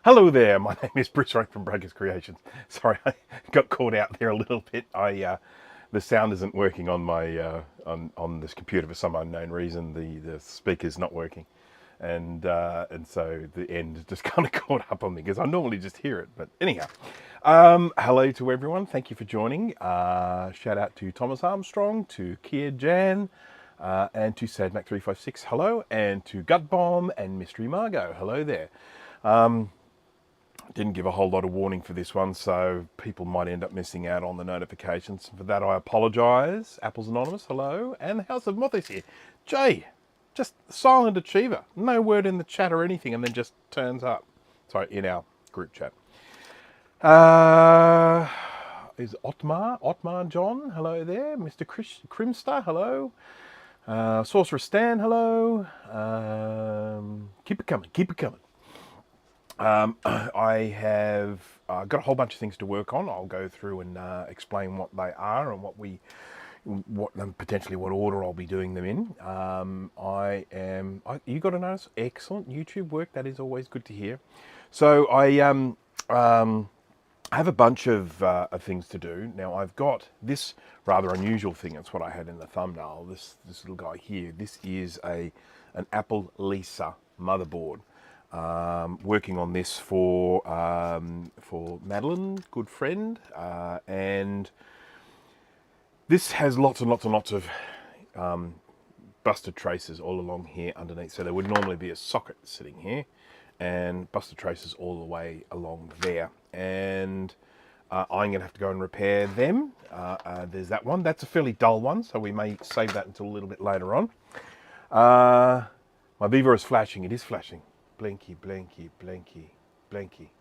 Hello there, my name is Bruce Rank from Brokers Creations. Sorry, I got caught out there a little bit. The sound isn't working on my on this computer for some unknown reason. The speaker's not working, and so the end just kind of caught up on me because I normally just hear it. But anyhow, hello to everyone. Thank you for joining. Shout out to Thomas Armstrong, to Kia Jan, and to SadMac356. Hello, and to Gut Bomb and Mystery Margot. Hello there. Didn't give a whole lot of warning for this one, so people might end up missing out on the notifications. For that, I apologise. Apples Anonymous, hello. And the House of Moth is here. Jay, just silent achiever. No word in the chat or anything, and then just turns up. Sorry, in our group chat. Is Otmar John, hello there. Mr. Crimster, hello. Sorcerer Stan, hello. Keep it coming. I have got a whole bunch of things to work on. I'll go through and explain what they are and potentially what order I'll be doing them in. You got to notice, excellent YouTube work. That is always good to hear. So I have a bunch of things to do. Now I've got this rather unusual thing. It's what I had in the thumbnail. This little guy here. This is an Apple Lisa motherboard. Working on this for Madeline, good friend, and this has lots and lots of busted traces all along here underneath. So there would normally be a socket sitting here, and busted traces all the way along there. And I'm going to have to go and repair them. There's that one. That's a fairly dull one, so we may save that until a little bit later on. My beaver is flashing. It is flashing. Blinky, blinky, blinky, blinky.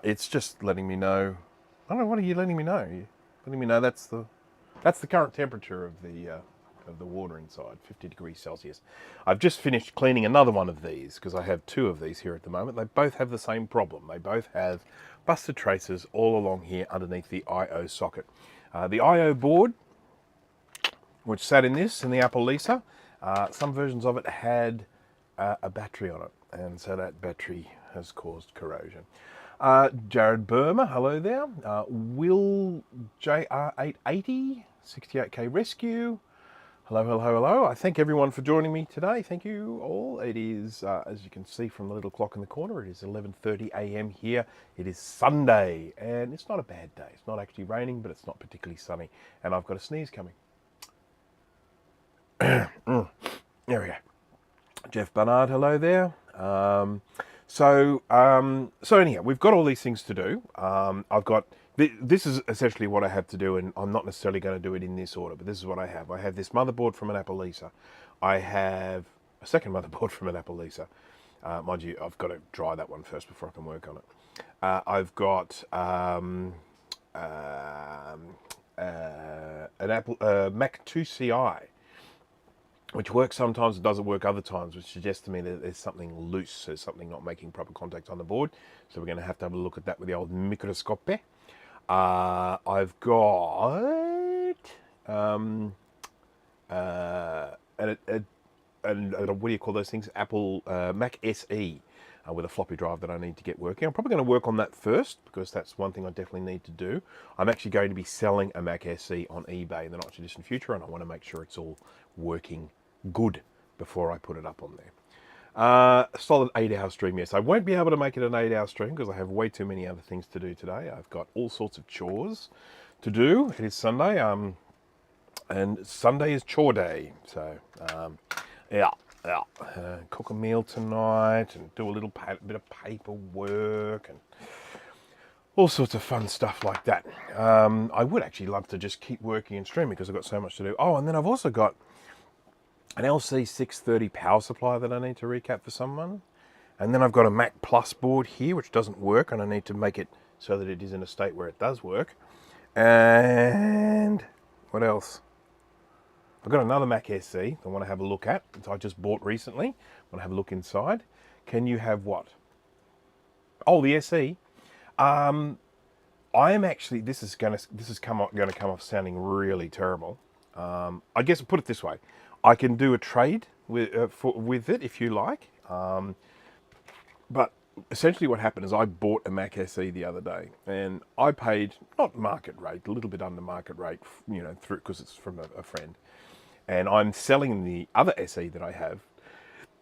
It's just letting me know. I don't know. What are you letting me know? You're letting me know that's the current temperature of the water inside, 50 degrees Celsius. I've just finished cleaning another one of these because I have two of these here at the moment. They both have the same problem. They both have busted traces all along here underneath the I/O socket. The I/O board, which sat in the Apple Lisa, some versions of it had a battery on it. And so that battery has caused corrosion. Jared Burma, hello there. Will JR880, 68K Rescue. Hello. I thank everyone for joining me today. Thank you all. It is, as you can see from the little clock in the corner, it is 11:30 a.m. here. It is Sunday, and it's not a bad day. It's not actually raining, but it's not particularly sunny. And I've got a sneeze coming. There we go. Jeff Barnard, hello there. So anyhow, we've got all these things to do. I've got, this is essentially what I have to do, and I'm not necessarily going to do it in this order, but this is what I have. I have this motherboard from an Apple Lisa. I have a second motherboard from an Apple Lisa. Mind you, I've got to dry that one first before I can work on it. I've got an Apple Mac 2CI, which works sometimes, it doesn't work other times, which suggests to me that there's something loose, there's something not making proper contact on the board. So we're going to have a look at that with the old microscope. I've got what do you call those things? Apple Mac SE with a floppy drive that I need to get working. I'm probably going to work on that first because that's one thing I definitely need to do. I'm actually going to be selling a Mac SE on eBay in the not too distant future, and I want to make sure it's all working good before I put it up on there. Solid 8-hour stream, yes. I won't be able to make it an 8-hour stream because I have way too many other things to do today. I've got all sorts of chores to do. It is Sunday, and Sunday is chore day. So, cook a meal tonight and do a little bit of paperwork and all sorts of fun stuff like that. I would actually love to just keep working and streaming because I've got so much to do. Oh, and then I've also got an LC630 power supply that I need to recap for someone. And then I've got a Mac Plus board here, which doesn't work, and I need to make it so that it is in a state where it does work. And what else? I've got another Mac SE I want to have a look at, that I just bought recently. I want to have a look inside. Can you have what? Oh, the SE. I am actually, this is going to come off sounding really terrible. I guess I'll put it this way. I can do a trade with it if you like, but essentially what happened is I bought a Mac SE the other day, and I paid not market rate, a little bit under market rate, through, because it's from a friend, and I'm selling the other SE that I have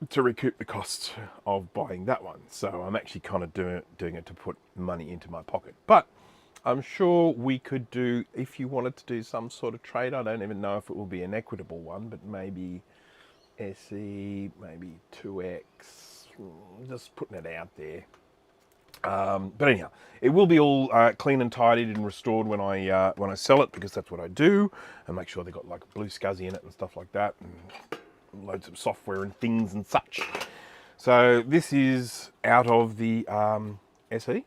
to recoup the costs of buying that one. So I'm actually kind of doing it to put money into my pocket. But I'm sure we could do, if you wanted to do some sort of trade, I don't even know if it will be an equitable one, but maybe SE, maybe 2X, just putting it out there. But anyhow, it will be all clean and tidied and restored when I sell it, because that's what I do, and make sure they got like blue SCSI in it and stuff like that, and loads of software and things and such. So this is out of the SE,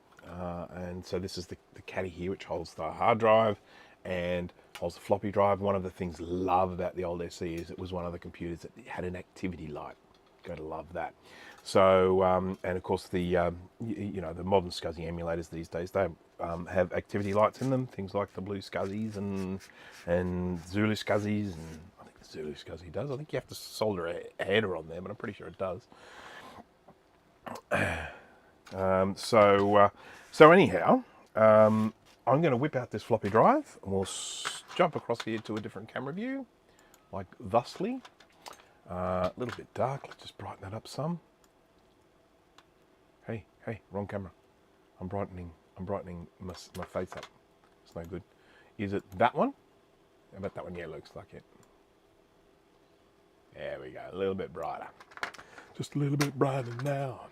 and so this is the caddy here, which holds the hard drive and holds the floppy drive. One of the things I love about the old SE is it was one of the computers that had an activity light. Going to love that. So, and of course the the modern SCSI emulators these days, they have activity lights in them, things like the blue SCSIs and Zulu SCSIs, and I think the Zulu SCSI does. I think you have to solder a header on there, but I'm pretty sure it does. So anyhow, I'm going to whip out this floppy drive, and we'll jump across here to a different camera view, like thusly. A little bit dark. Let's just brighten that up some. Hey, wrong camera. I'm brightening my face up. It's no good. Is it that one? How about that one? Yeah, looks like it. There we go. A little bit brighter. Just a little bit brighter now.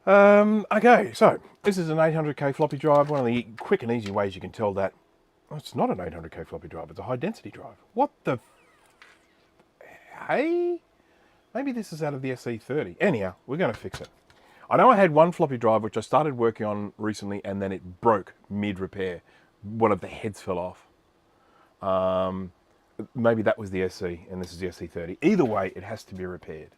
Okay, so this is an 800K floppy drive. One of the quick and easy ways you can tell that it's not an 800K floppy drive. It's a high density drive. What the? Hey, maybe this is out of the SE30. Anyhow, we're going to fix it. I know I had one floppy drive which I started working on recently, and then it broke mid-repair. One of the heads fell off. Maybe that was the SE, and this is the SE30. Either way, it has to be repaired.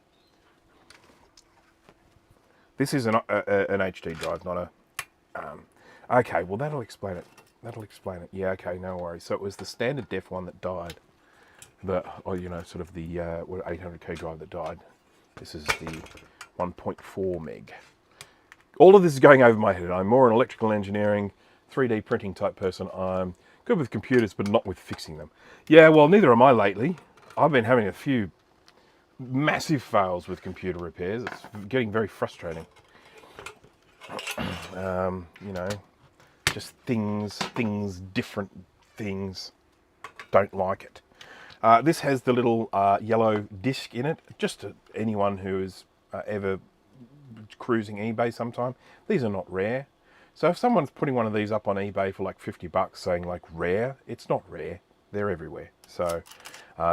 This is an HD drive, not a... okay, well, that'll explain it. Yeah, okay, no worries. So it was the standard def one that died. Sort of the 800K drive that died. This is the 1.4 meg. All of this is going over my head. I'm more an electrical engineering, 3D printing type person. I'm good with computers, but not with fixing them. Yeah, well, neither am I lately. I've been having a few massive fails with computer repairs. It's getting very frustrating. Just different things. Don't like it. This has the little yellow disc in it, just to anyone who is ever cruising eBay sometime. These are not rare. So if someone's putting one of these up on eBay for like 50 bucks saying like rare, it's not rare. They're everywhere. So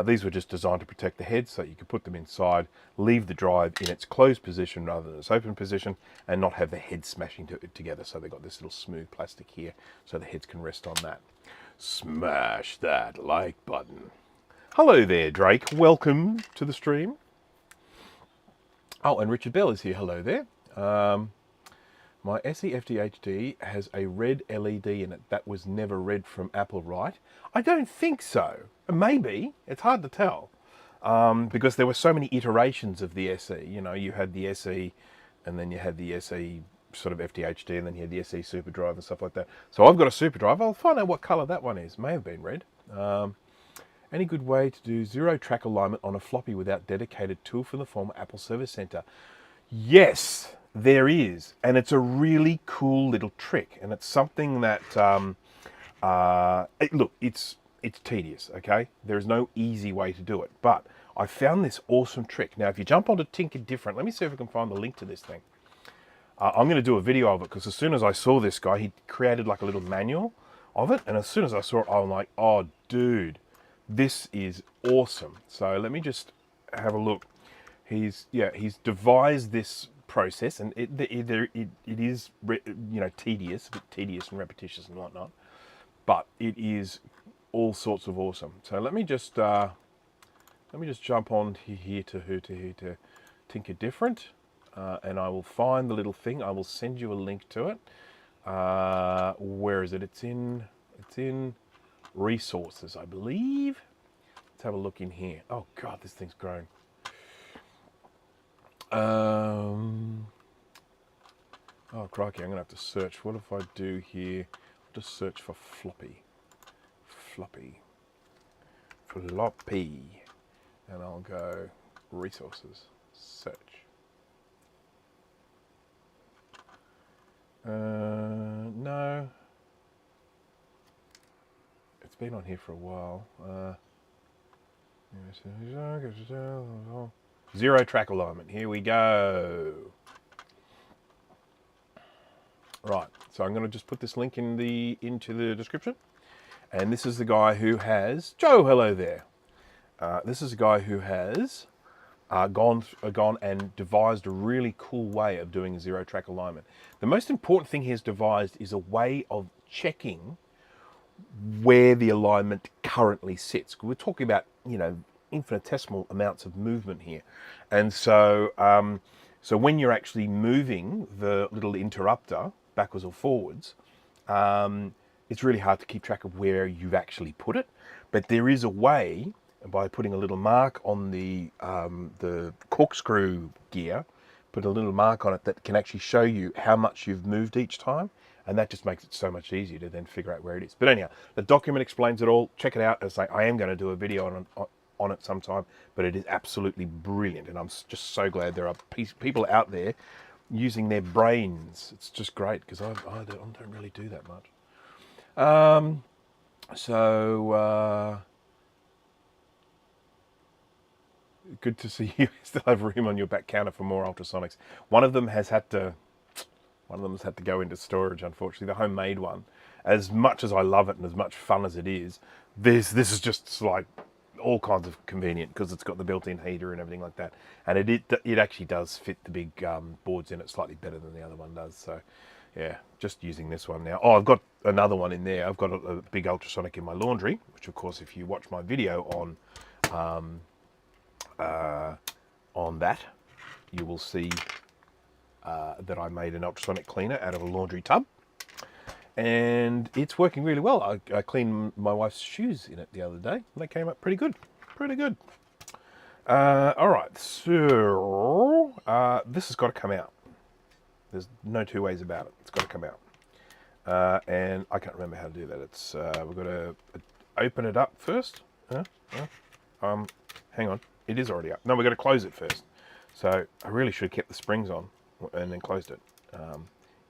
these were just designed to protect the head, so you could put them inside, leave the drive in its closed position rather than its open position, and not have the head smashing together. So they've got this little smooth plastic here, so the heads can rest on that. Smash that like button. Hello there, Drake. Welcome to the stream. Oh, and Richard Bell is here. Hello there. My SE FDHD has a red LED in it. That was never read from Apple, right? I don't think so. Maybe. It's hard to tell. Because there were so many iterations of the SE. You know, you had the SE, and then you had the SE sort of FDHD, and then you had the SE Super Drive and stuff like that. So I've got a Super Drive. I'll find out what colour that one is. May have been red. Any good way to do zero track alignment on a floppy without dedicated tool from the former Apple Service Center? Yes, there is. And it's a really cool little trick. And it's something that, look, it's tedious, okay? There is no easy way to do it. But I found this awesome trick. Now, if you jump onto Tinker Different, let me see if I can find the link to this thing. I'm going to do a video of it, because as soon as I saw this guy, he created like a little manual of it. And as soon as I saw it, I'm like, oh, dude. This is awesome. So let me just have a look. He's devised this process, and it is tedious, a bit tedious and repetitious and whatnot, but it is all sorts of awesome. So let me just jump on here to Tinker Different, and I will find the little thing. I will send you a link to it. Where is it? It's in resources, I believe. Let's have a look in here. Oh God, this thing's grown. Oh, crikey, I'm going to have to search. What if I do here? I'll just search for Floppy. Floppy. Floppy. And I'll go resources. Search. No. It's been on here for a while. Zero track alignment. Here we go. Right. So I'm going to just put this link into the description. And this is the guy who has Joe. Hello there. This is a guy who has gone and devised a really cool way of doing zero track alignment. The most important thing he has devised is a way of checking where the alignment currently sits. We're talking about, you know, infinitesimal amounts of movement here. And so, so when you're actually moving the little interrupter backwards or forwards, it's really hard to keep track of where you've actually put it. But there is a way, by putting a little mark on the corkscrew gear, put a little mark on it that can actually show you how much you've moved each time. And that just makes it so much easier to then figure out where it is. But anyhow, the document explains it all. Check it out. As I am going to do a video on it sometime, but it is absolutely brilliant. And I'm just so glad there are people out there using their brains. It's just great, because I don't really do that much. Good to see you still have room on your back counter for more ultrasonics. One of them has had to go into storage, unfortunately, the homemade one. As much as I love it and as much fun as it is, this is just like all kinds of convenient, because it's got the built-in heater and everything like that. And it actually does fit the big boards in it slightly better than the other one does. So yeah, just using this one now. Oh, I've got another one in there. I've got a big ultrasonic in my laundry, which of course, if you watch my video on that, you will see that I made an ultrasonic cleaner out of a laundry tub, and it's working really well. I cleaned my wife's shoes in it the other day, and they came up pretty good. All right, so this has got to come out. There's no two ways about it. It's got to come out, and I can't remember how to do that. It's we've got to open it up first. Hang on, it is already up. No, we've got to close it first. So I really should have kept the springs on and then closed it.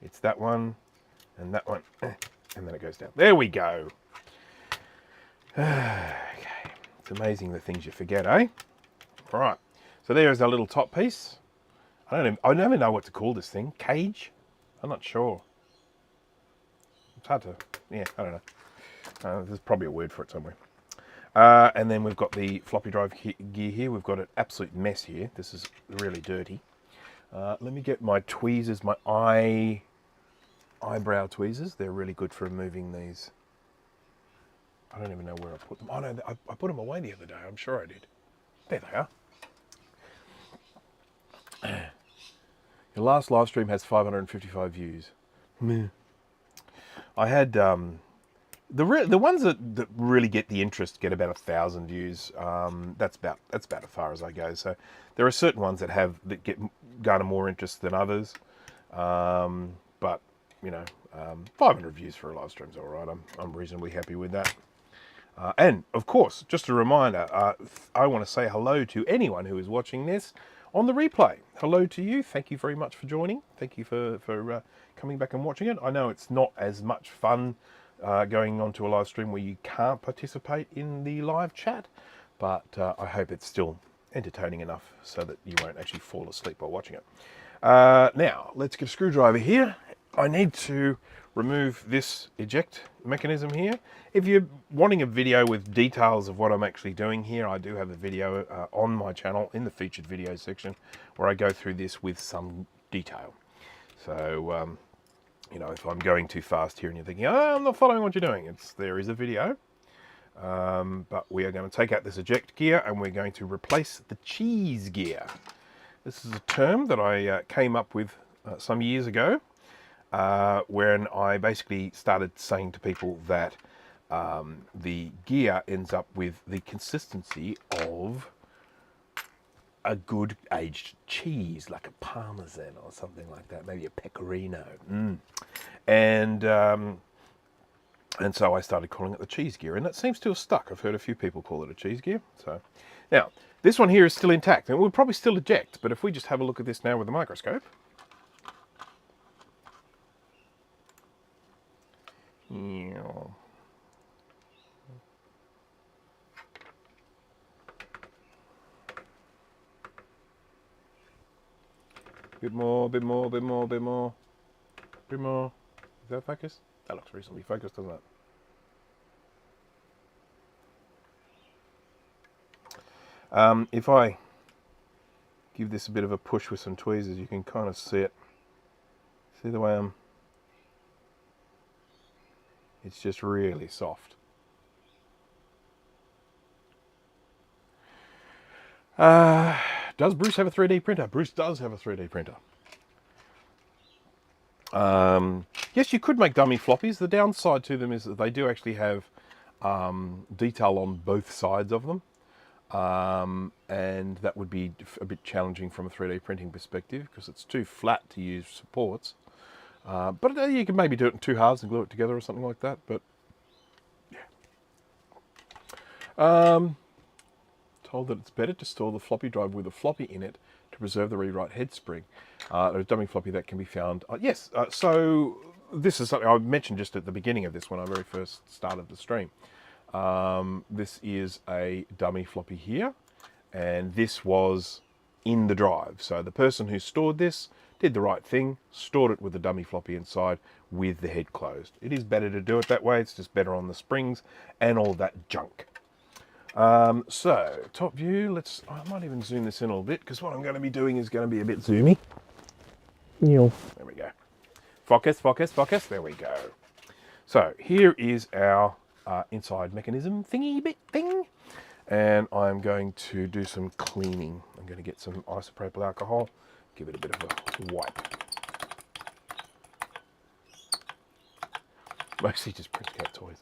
It's that one and that one, and then it goes down. There we go. Okay, it's amazing the things you forget, eh? All right, so there's our little top piece. I never know what to call this thing. Cage? I'm not sure. It's hard to, yeah, I don't know. There's probably a word for it somewhere. And then we've got the floppy drive gear here. We've got an absolute mess here. This is really dirty. Let me get my tweezers, my eyebrow tweezers. They're really good for removing these. I don't even know where I put them. Oh no, I put them away the other day. I'm sure I did. There they are. Your last live stream has 555 views. I had the ones that really get the interest get about 1,000 views. That's about as far as I go. So there are certain ones that garner more interest than others. But you know, 500 views for a live stream is all right. I'm reasonably happy with that. And of course, just a reminder, I want to say hello to anyone who is watching this on the replay. Hello to you. Thank you very much for joining. Thank you for coming back and watching it. I know it's not as much fun going on to a live stream where you can't participate in the live chat, but I hope it's still entertaining enough so that you won't actually fall asleep while watching it. Now, let's get a screwdriver here. I need to remove this eject mechanism here. If you're wanting a video with details of what I'm actually doing here, I do have a video on my channel in the featured video section where I go through this with some detail. So, you know, if I'm going too fast here and you're thinking, oh, I'm not following what you're doing, there is a video. But we are going to take out this eject gear and we're going to replace the cheese gear. This is a term that I came up with some years ago. When I basically started saying to people that the gear ends up with the consistency of a good aged cheese, like a Parmesan or something like that, maybe a Pecorino. And so I started calling it the cheese gear, and that seems to have stuck. I've heard a few people call it a cheese gear. So now this one here is still intact, and we'll probably still eject. But if we just have a look at this now with the microscope, bit more, bit more, bit more, bit more, bit more. Is that focus? That looks reasonably focused, doesn't it? If I give this a bit of a push with some tweezers, you can kind of see it. See the way it's just really soft. Does Bruce have a 3D printer? Bruce does have a 3D printer. Yes, you could make dummy floppies. The downside to them is that they do actually have detail on both sides of them. And that would be a bit challenging from a 3D printing perspective because it's too flat to use supports. But you can maybe do it in 2 halves and glue it together or something like that. But yeah. Told that it's better to store the floppy drive with a floppy in it to preserve the rewrite head spring. A dummy floppy that can be found. Yes, so this is something I mentioned just at the beginning of this when I very first started the stream. This is a dummy floppy here, and this was in the drive. So the person who stored this did the right thing, stored it with the dummy floppy inside with the head closed. It is better to do it that way. It's just better on the springs and all that junk. So top view, I might even zoom this in a little bit because what I'm going to be doing is going to be a bit zoomy. There we go. Focus, focus, focus. There we go. So here is our inside mechanism thingy bit thing. And I'm going to do some cleaning. I'm going to get some isopropyl alcohol, give it a bit of a wipe. Mostly just print cat toys.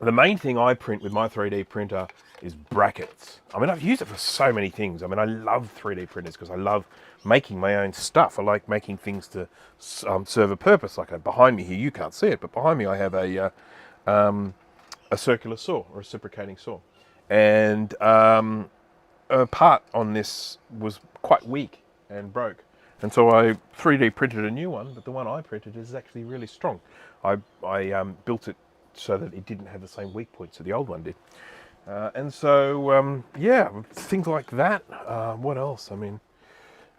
The main thing I print with my 3D printer is brackets. I mean, I've used it for so many things. I mean, I love 3D printers because I love making my own stuff. I like making things to serve a purpose. Like behind me here, you can't see it, but behind me I have a circular saw, or a reciprocating saw. And a part on this was quite weak and broke. And so I 3D printed a new one, but the one I printed is actually really strong. I built it so that it didn't have the same weak points that the old one did. And so, yeah, things like that. What else? I mean,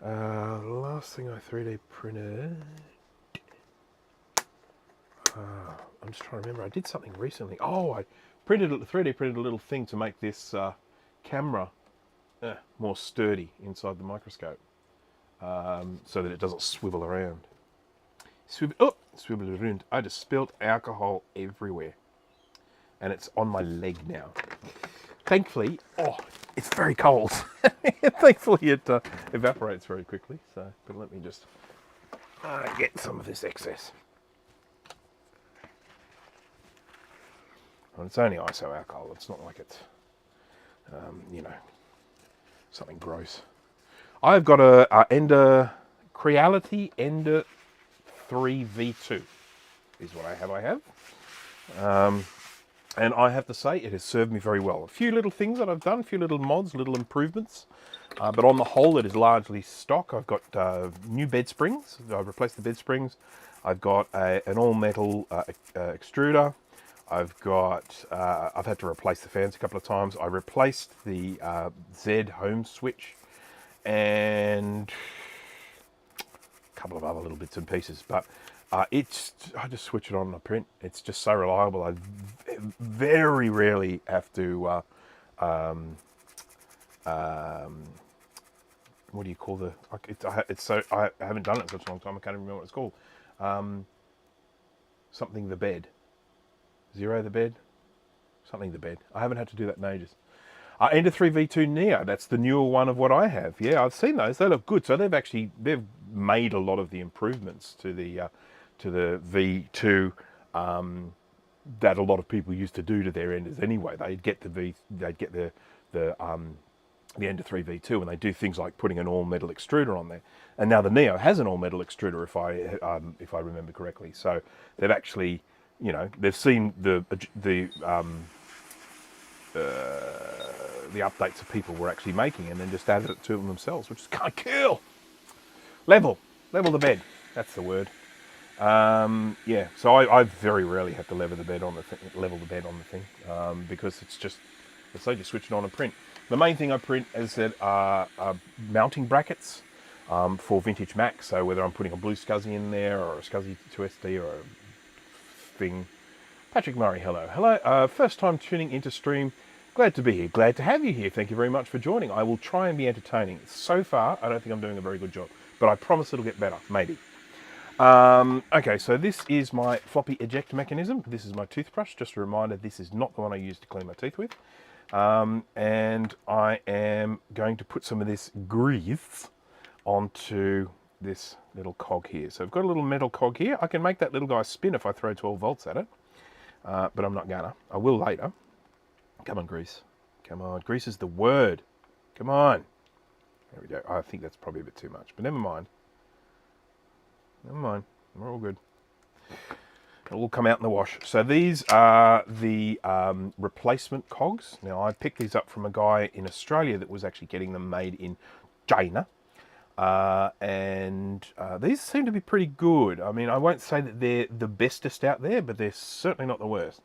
the last thing I 3D printed... I'm just trying to remember. I did something recently. Oh, I 3D printed a little thing to make this camera more sturdy inside the microscope, so that it doesn't swivel around. Swivel around. I just spilled alcohol everywhere, and it's on my leg now. Thankfully, it's very cold. Thankfully, it evaporates very quickly. So, but let me just get some of this excess. Well, it's only iso alcohol. It's not like it's, something gross. I've got a Ender Creality Ender 3 V2 is what I have. And I have to say it has served me very well. A few little things that I've done, a few little mods, little improvements, but on the whole it is largely stock. I've got new bed springs. I've replaced the bed springs. I've got an all metal extruder. I've had to replace the fans a couple of times. I replaced the Z home switch and a couple of other little bits and pieces, but I just switch it on and I print. It's just so reliable. I very rarely have to what do you call the? I haven't done it in such a long time. I can't even remember what it's called. Something the bed. Zero the bed. Something the bed. I haven't had to do that in ages. Ender 3 V2 Neo. That's the newer one of what I have. Yeah, I've seen those. They look good. So they've made a lot of the improvements to the V2 that a lot of people used to do to their Enders anyway. They'd get the the Ender 3 V2, and they do things like putting an all-metal extruder on there. And now the Neo has an all-metal extruder, if I remember correctly. So they've actually, you know, they've seen the updates that people were actually making, and then just added it to them themselves, which is kind of cool. Level the bed. That's the word. Yeah. So I very rarely have to level the bed on the thing, because it's just, let's say, just switch it on and print. The main thing I print, as I said, are mounting brackets for vintage Macs. So whether I'm putting a blue SCSI in there, or a SCSI 2SD, or a thing. Patrick Murray, hello. First time tuning into stream. Glad to be here. Glad to have you here. Thank you very much for joining. I will try and be entertaining. So far, I don't think I'm doing a very good job, but I promise it'll get better, maybe. Okay, so this is my floppy eject mechanism. This is my toothbrush. Just a reminder, this is not the one I use to clean my teeth with. And I am going to put some of this grease onto this little cog here. So I've got a little metal cog here. I can make that little guy spin if I throw 12 volts at it, but I'm not gonna. I will later. Come on, grease. Come on, grease is the word. Come on. There we go. I think that's probably a bit too much, but never mind. Never mind. We're all good. It'll all come out in the wash. So these are the replacement cogs. Now, I picked these up from a guy in Australia that was actually getting them made in China. And these seem to be pretty good. I mean, I won't say that they're the bestest out there, but they're certainly not the worst.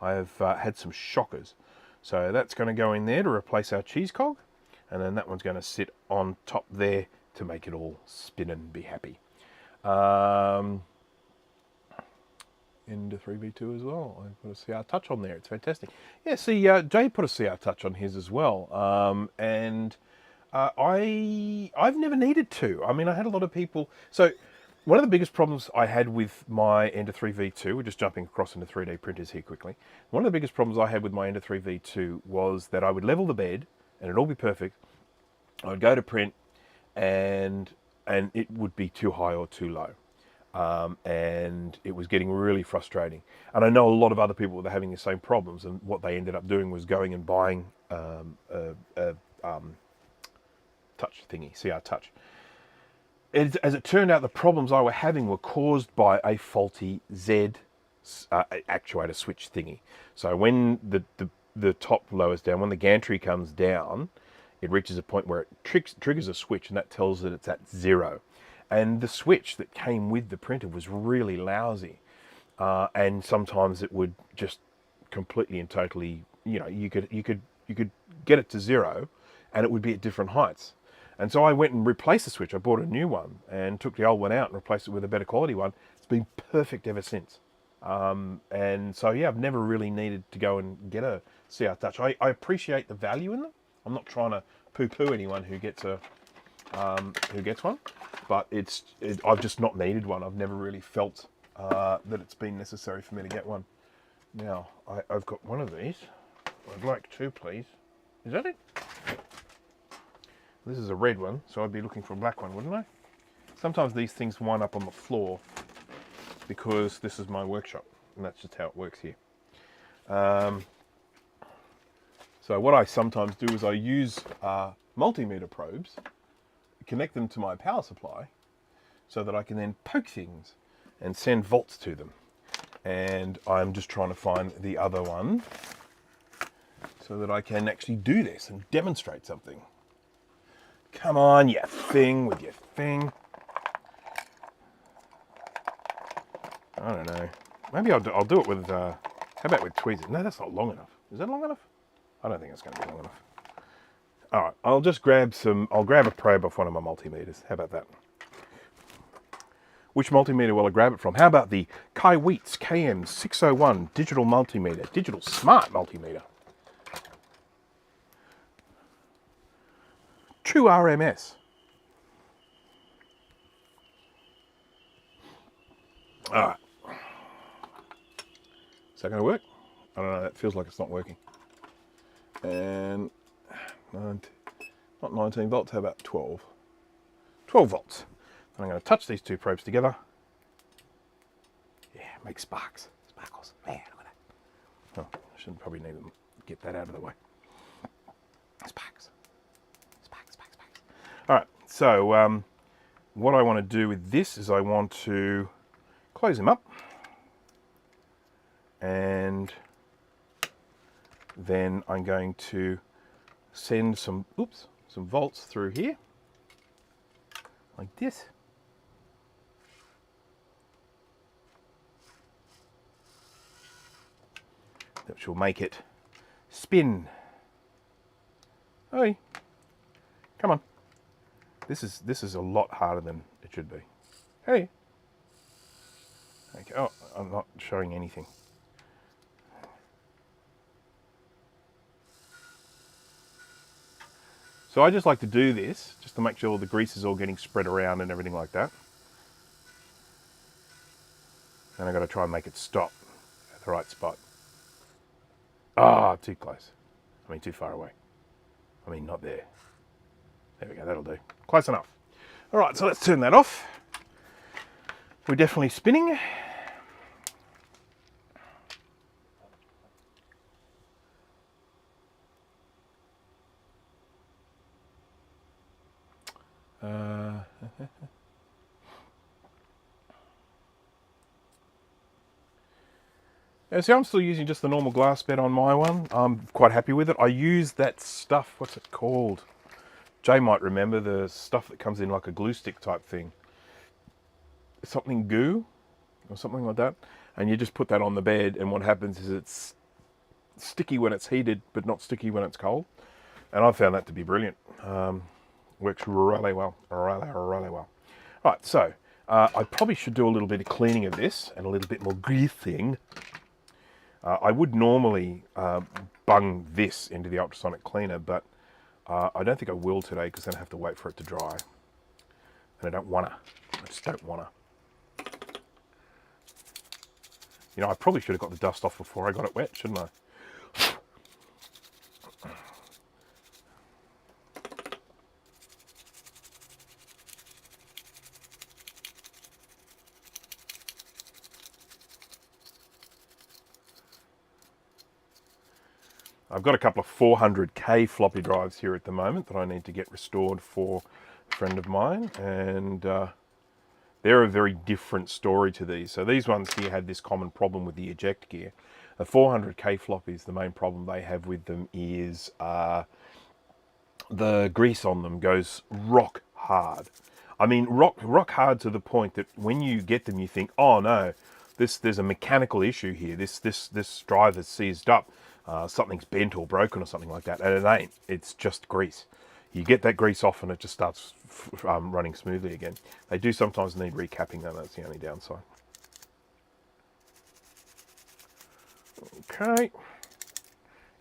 I've had some shockers. So that's going to go in there to replace our cheese cog. And then that one's going to sit on top there to make it all spin and be happy. Into 3V2 as well. I put a CR touch on there. It's fantastic. Yeah, see, Jay put a CR touch on his as well. And I've never needed to. I mean, I had a lot of people. So one of the biggest problems I had with my Ender 3 V2, we're just jumping across into 3D printers here quickly. One of the biggest problems I had with my Ender 3 V2 was that I would level the bed and it'd all be perfect. I would go to print and it would be too high or too low. And it was getting really frustrating. And I know a lot of other people that are having the same problems, and what they ended up doing was going and buying a touch thingy, CR touch. As it turned out, the problems I were having were caused by a faulty Z actuator switch thingy. So when the top lowers down, when the gantry comes down, it reaches a point where it triggers a switch, and that tells it it's at 0. And the switch that came with the printer was really lousy. And sometimes it would just completely and totally, you know, you could get it to 0 and it would be at different heights. And so I went and replaced the switch. I bought a new one and took the old one out and replaced it with a better quality one. It's been perfect ever since. And so, yeah, I've never really needed to go and get a CR Touch. I appreciate the value in them. I'm not trying to poo-poo anyone who gets one, but I've just not needed one. I've never really felt that it's been necessary for me to get one. Now, I've got one of these. I'd like two, please. Is that it? This is a red one, so I'd be looking for a black one, wouldn't I? Sometimes these things wind up on the floor because this is my workshop, and that's just how it works here. So what I sometimes do is I use multimeter probes, connect them to my power supply, so that I can then poke things and send volts to them. And I'm just trying to find the other one so that I can actually do this and demonstrate something. Come on, you thing with your thing. I don't know. Maybe I'll do it with, how about with tweezers? No, that's not long enough. Is that long enough? I don't think it's going to be long enough. All right, I'll grab a probe off one of my multimeters. How about that? Which multimeter will I grab it from? How about the Kai Wheats KM601 digital multimeter, digital smart multimeter? True RMS. All right. Is that going to work? I don't know. That feels like it's not working. And not 19 volts. How about 12? 12 volts. And I'm going to touch these two probes together. Yeah, make sparks. Sparkles. Man, look at that. Oh, I shouldn't probably need to get that out of the way. Sparks. so what I want to do with this is I want to close him up, and then I'm going to send some volts through here, like this. Which will make it spin. Hey, come on. This is a lot harder than it should be. Hey. Okay. Oh, I'm not showing anything. So I just like to do this just to make sure the grease is all getting spread around and everything like that. And I've got to try and make it stop at the right spot. Ah, too close. I mean, too far away. I mean, not there. There we go, that'll do. Close enough. All right, so let's turn that off. We're definitely spinning. Yeah, see, I'm still using just the normal glass bed on my one. I'm quite happy with it. I use that stuff, what's it called? Jay might remember the stuff that comes in like a glue stick type thing. Something goo or something like that. And you just put that on the bed, and what happens is it's sticky when it's heated, but not sticky when it's cold. And I found that to be brilliant. Works really well, really well. Right, so I probably should do a little bit of cleaning of this and a little bit more greasing. I would normally bung this into the ultrasonic cleaner, but I don't think I will today because then I have to wait for it to dry. And I don't wanna. I just don't wanna. You know, I probably should have got the dust off before I got it wet, shouldn't I? I've got a couple of 400K floppy drives here at the moment that I need to get restored for a friend of mine, and they're a very different story to these. So these ones here had this common problem with the eject gear. The 400K floppies, the main problem they have with them is the grease on them goes rock hard. I mean, rock hard to the point that when you get them, you think, oh no, there's a mechanical issue here. This drive is seized up. Something's bent or broken or something like that, and it ain't. It's just grease. You get that grease off and it just starts running smoothly again. They do sometimes need recapping though, that's the only downside. Okay.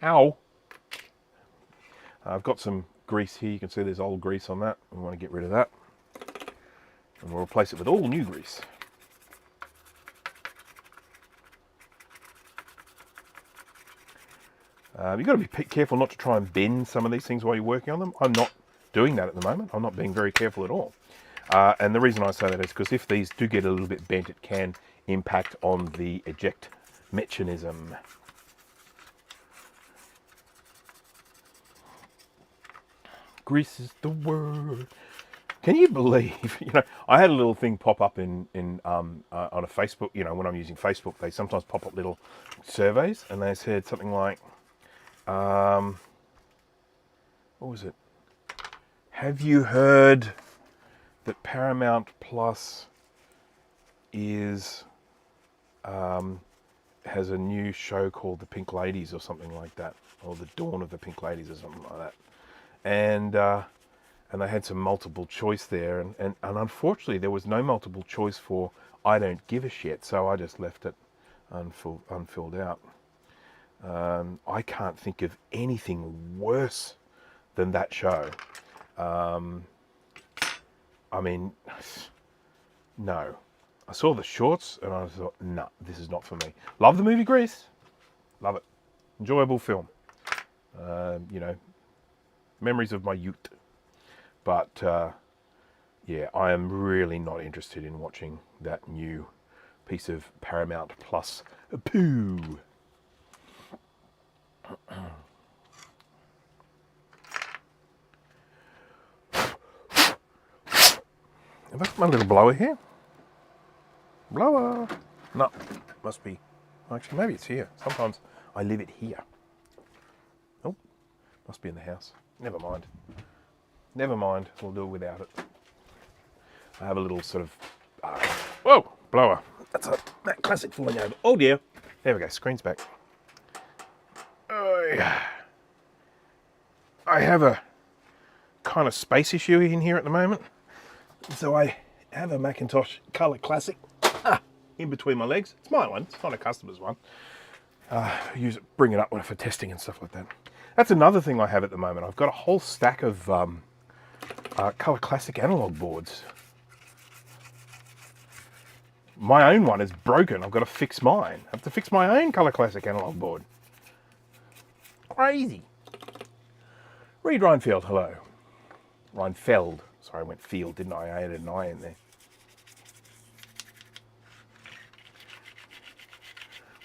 Ow. I've got some grease here. You can see there's old grease on that. We want to get rid of that. And we'll replace it with all new grease. You've got to be careful not to try and bend some of these things while you're working on them. I'm not doing that at the moment. I'm not being very careful at all. And the reason I say that is because if these do get a little bit bent, it can impact on the eject mechanism. Grease is the word. Can you believe, you know, I had a little thing pop up on a Facebook, you know, when I'm using Facebook, they sometimes pop up little surveys, and they said something like, what was it? Have you heard that Paramount Plus is has a new show called The Pink Ladies or something like that, or The Dawn of the Pink Ladies or something like that, and they had some multiple choice there, and unfortunately there was no multiple choice for I don't give a shit, so I just left it unfilled out. I can't think of anything worse than that show. I mean, no. I saw the shorts and I thought, no, this is not for me. Love the movie Grease. Love it. Enjoyable film. You know, memories of my youth. But, yeah, I am really not interested in watching that new piece of Paramount Plus poo. Have I got my little blower here? Blower. No, must be. Actually, maybe it's here. Sometimes I leave it here. Oh, must be in the house. Never mind. Never mind. We'll do it without it. I have a little sort of. Whoa, blower. That's that classic falling over. Oh dear. There we go. Screen's back. I have a kind of space issue in here at the moment. So I have a Macintosh Color Classic in between my legs. It's my one. It's not a customer's one. Use it, bring it up for testing and stuff like that. That's another thing I have at the moment. I've got a whole stack of Color Classic analog boards. My own one is broken. I've got to fix mine. I have to fix my own Color Classic analog board. Crazy. Reed Reinfeld, hello. Reinfeld. Sorry, I went field, didn't I? I added an I in there.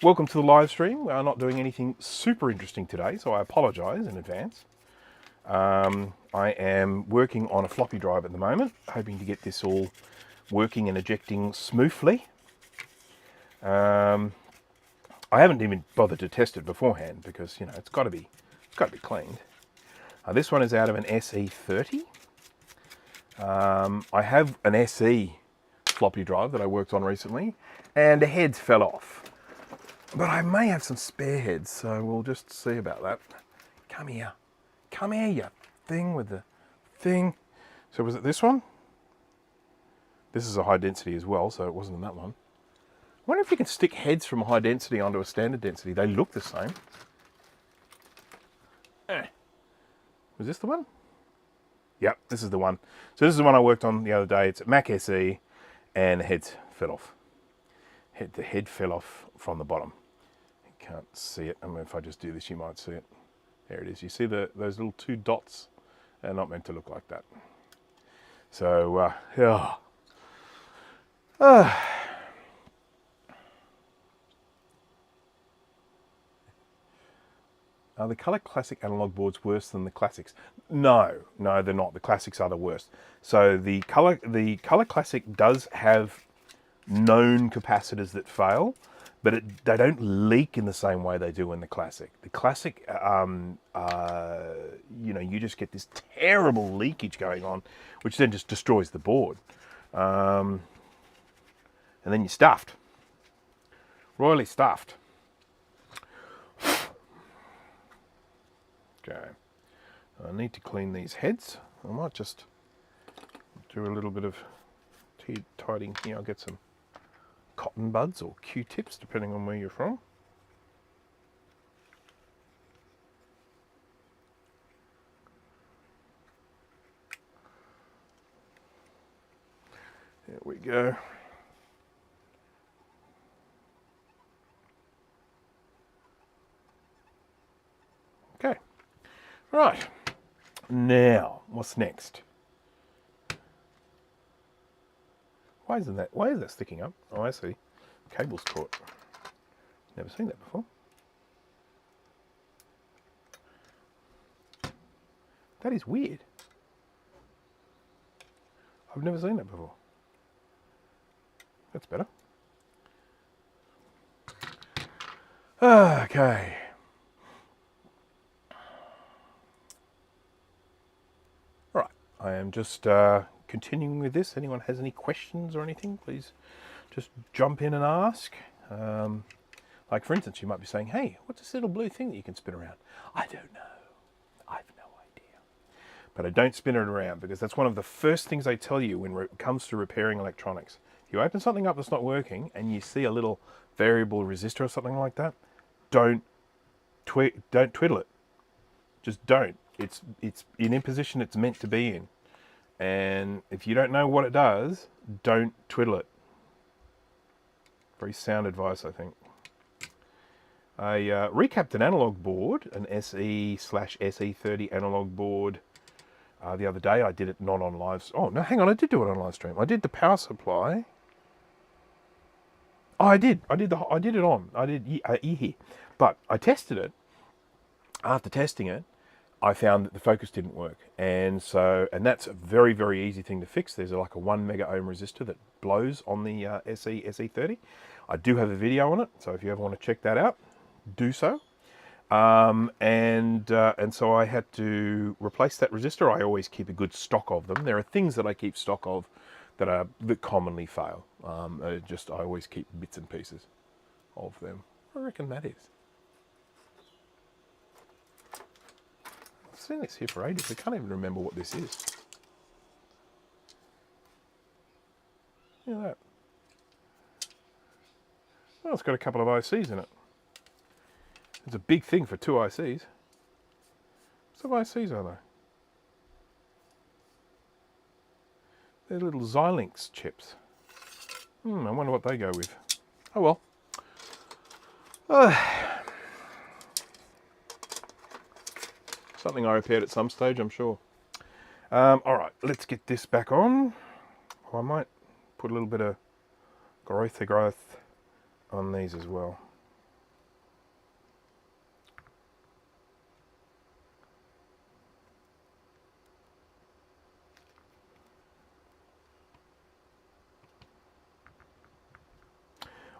Welcome to the live stream. We are not doing anything super interesting today, so I apologise in advance. I am working on a floppy drive at the moment, hoping to get this all working and ejecting smoothly. I haven't even bothered to test it beforehand because, you know, it's got to be cleaned. This one is out of an SE30. I have an SE floppy drive that I worked on recently, and the heads fell off. But I may have some spare heads, so we'll just see about that. Come here, you thing with the thing. So was it this one? This is a high density as well, so it wasn't in that one. I wonder if you can stick heads from a high density onto a standard density. They look the same. Was this the one? Yep, this is the one. So this is the one I worked on the other day. It's a Mac SE, and the heads fell off. The head fell off from the bottom. You can't see it. I mean, if I just do this, you might see it. There it is. You see those little two dots? They're not meant to look like that. So, Are the Color Classic analog boards worse than the Classics? No, they're not. The Classics are the worst. So the Color Classic does have known capacitors that fail, but they don't leak in the same way they do in the Classic. The Classic, you know, you just get this terrible leakage going on, which then just destroys the board. And then you're stuffed. Royally stuffed. Okay. I need to clean these heads. I might just do a little bit of tidying here. I'll get some cotton buds or Q-tips, depending on where you're from. There we go. Okay. Right. Now, what's next? Why is that sticking up? Oh, I see. Cable's caught. Never seen that before. That is weird. I've never seen that before. That's better. Okay. Right. I am just continuing with this. Anyone has any questions or anything, please just jump in and ask. Like for instance, you might be saying, hey, what's this little blue thing that you can spin around? I don't know. I've no idea. But I don't spin it around because that's one of the first things I tell you when it comes to repairing electronics. If you open something up that's not working and you see a little variable resistor or something like that, don't twiddle it. Just don't. It's in a position it's meant to be in. And if you don't know what it does, don't twiddle it. Very sound advice, I think. I recapped an analog board, an SE/SE30 analog board the other day. I did it not on live. Oh no, hang on, I did do it on live stream. I did the power supply. Oh, I did it on. I did here, but I tested it. After testing it, I found that the focus didn't work. And that's a very, very easy thing to fix. There's like a 1 mega ohm resistor that blows on the SE30. I do have a video on it, so if you ever want to check that out, do so. And so I had to replace that resistor. I always keep a good stock of them. There are things that I keep stock of that commonly fail. I always keep bits and pieces of them. I reckon that is. I've seen this here for ages. I can't even remember what this is. Look at that. Well, it's got a couple of ICs in it. It's a big thing for 2 ICs. What sort of ICs are they? They're little Xilinx chips. I wonder what they go with. Oh well. Something I repaired at some stage, I'm sure. Alright, let's get this back on. I might put a little bit of growth on these as well.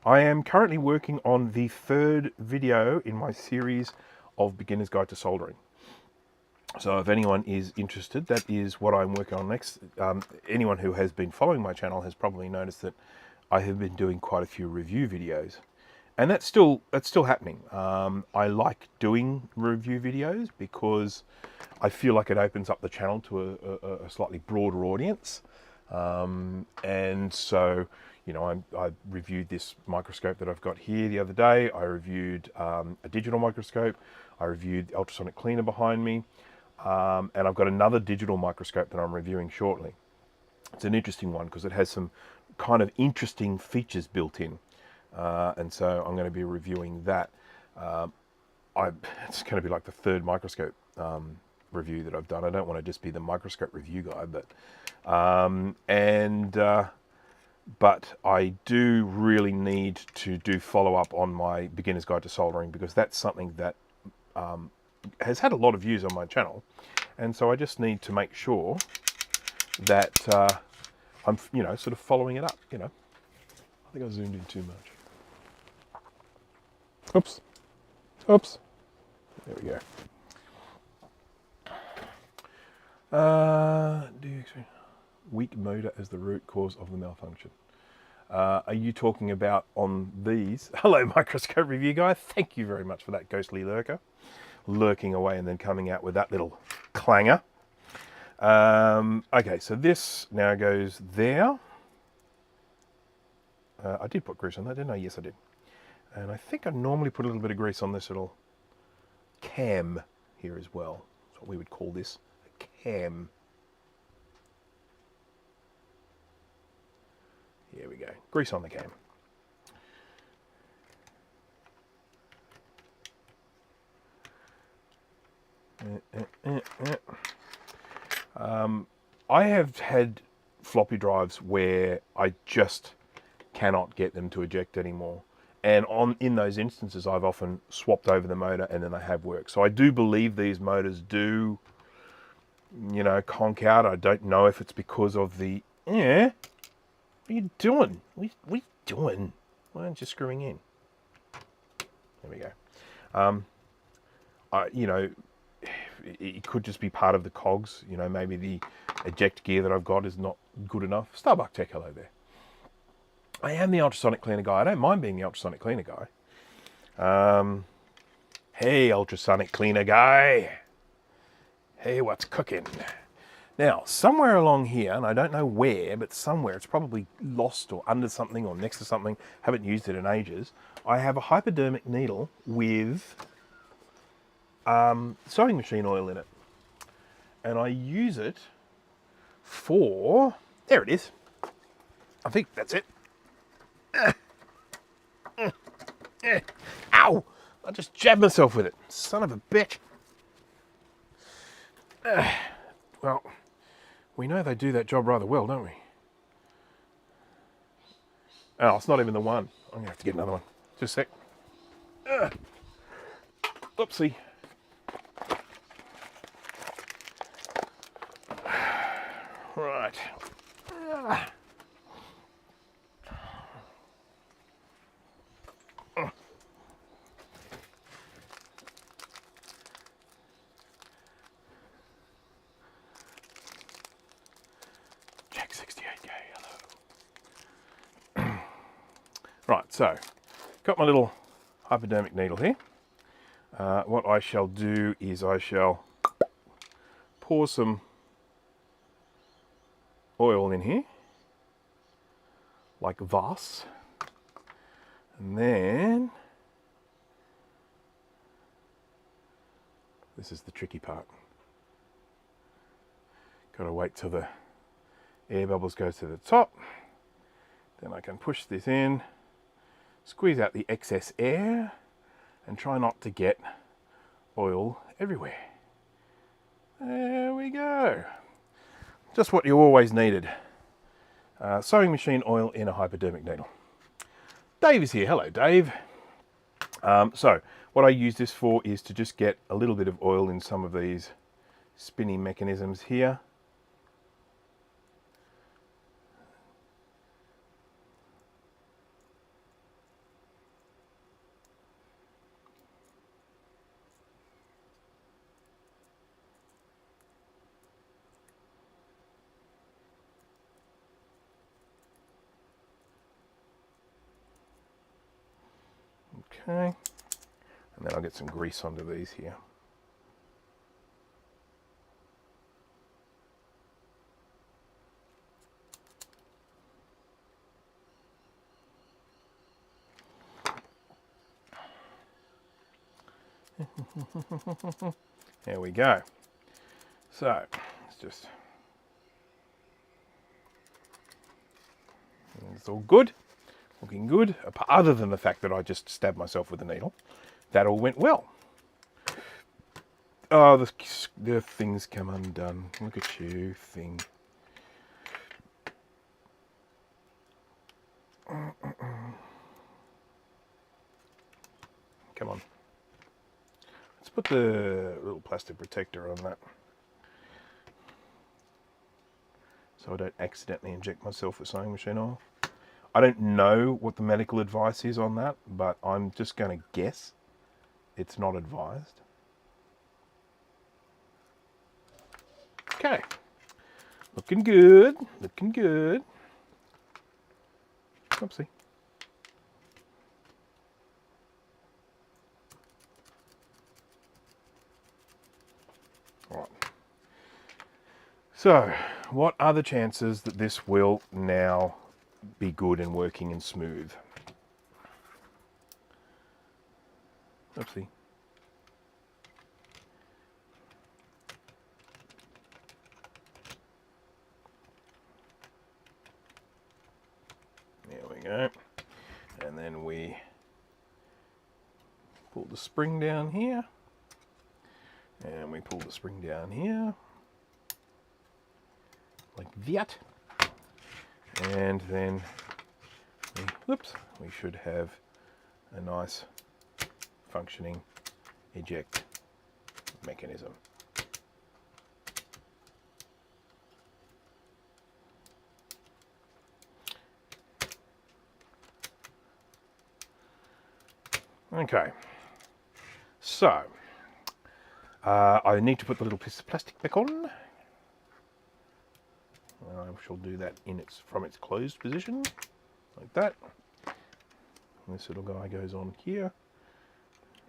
I am currently working on the 3rd video in my series of Beginner's Guide to Soldering. So if anyone is interested, that is what I'm working on next. Anyone who has been following my channel has probably noticed that I have been doing quite a few review videos. And that's still happening. I like doing review videos because I feel like it opens up the channel to a slightly broader audience. And so, you know, I reviewed this microscope that I've got here the other day. I reviewed a digital microscope. I reviewed the ultrasonic cleaner behind me. And I've got another digital microscope that I'm reviewing shortly. It's an interesting one because it has some kind of interesting features built in. And so I'm going to be reviewing that. It's going to be like the 3rd microscope review that I've done. I don't want to just be the microscope review guy, but I do really need to do follow-up on my Beginner's Guide to Soldering because that's something that has had a lot of views on my channel, and so I just need to make sure that I'm, you know, sort of following it up. You know, I think I zoomed in too much. Oops. There we go. Weak motor as the root cause of the malfunction. Are you talking about on these? Hello, microscope review guy. Thank you very much for that ghostly lurker. Lurking away and then coming out with that little clanger. Okay, so this now goes there. I did put grease on that, didn't I? Yes, I did. And I think I normally put a little bit of grease on this little cam here as well. That's what we would call this, a cam. Here we go. Grease on the cam. I have had floppy drives where I just cannot get them to eject anymore. And in those instances, I've often swapped over the motor and then they have worked. So I do believe these motors do, you know, conk out. I don't know if it's because of the, what are you doing? What are you doing? Why aren't you screwing in? There we go. You know, it could just be part of the cogs. You know, maybe the eject gear that I've got is not good enough. Starbuck Tech, hello there. I am the ultrasonic cleaner guy. I don't mind being the ultrasonic cleaner guy. Hey, ultrasonic cleaner guy. Hey, what's cooking? Now, somewhere along here, and I don't know where, but somewhere, it's probably lost or under something or next to something, haven't used it in ages, I have a hypodermic needle with sewing machine oil in it. And I use it for, there it is. I think that's it. Ow! I just jabbed myself with it. Son of a bitch. Well, we know they do that job rather well, don't we? Oh, it's not even the one. I'm going to have to get another one. Just a sec. Oopsie. Right. Jack 68K, hello. Right, so got my little hypodermic needle here. What I shall do is I shall pour some oil in here, like Voss, and then this is the tricky part. Got to wait till the air bubbles go to the top. Then I can push this in, squeeze out the excess air, and try not to get oil everywhere. There we go. Just what you always needed. Sewing machine oil in a hypodermic needle. Dave is here. Hello, Dave. So what I use this for is to just get a little bit of oil in some of these spinning mechanisms here. Okay, and then I'll get some grease onto these here. There we go. So, it's just, it's all good. Looking good, other than the fact that I just stabbed myself with a needle. That all went well. Oh, the things come undone. Look at you, thing. Come on. Let's put the little plastic protector on that, so I don't accidentally inject myself with sewing machine oil. I don't know what the medical advice is on that, but I'm just going to guess it's not advised. Okay, looking good, looking good. Oopsie. All right. So, what are the chances that this will now be good and working and smooth? Oopsie. There we go. And then we pull the spring down here. And we pull the spring down here. Like that. And then, we should have a nice functioning eject mechanism. Okay, so I need to put the little piece of plastic back on. I shall do that from its closed position, like that. And this little guy goes on here.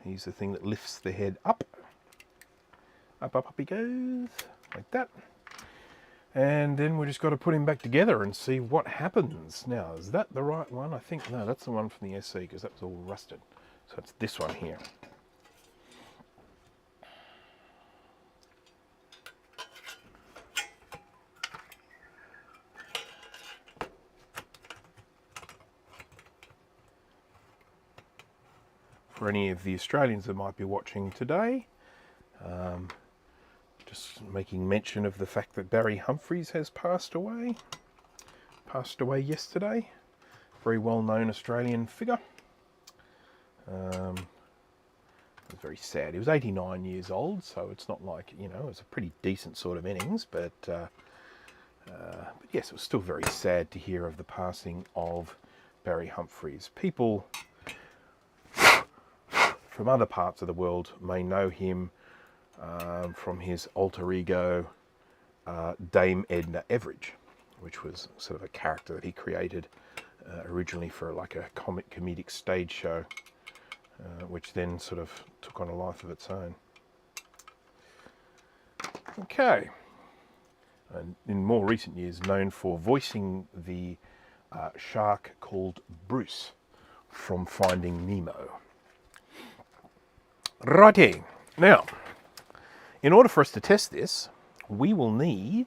He's the thing that lifts the head up. Up, up, up he goes, like that. And then we just got to put him back together and see what happens. Now, is that the right one? I think, no, that's the one from the SC, because that was all rusted. So it's this one here. For any of the Australians that might be watching today, just making mention of the fact that Barry Humphries has passed away. Passed away yesterday. Very well-known Australian figure. It was very sad. He was 89 years old, so it's not like, you know, it was a pretty decent sort of innings, but But yes, it was still very sad to hear of the passing of Barry Humphries. People from other parts of the world may know him from his alter ego, Dame Edna Everage, which was sort of a character that he created originally for like a comedic stage show, which then sort of took on a life of its own. Okay. And in more recent years, known for voicing the shark called Bruce from Finding Nemo. Righty. Now, in order for us to test this, we will need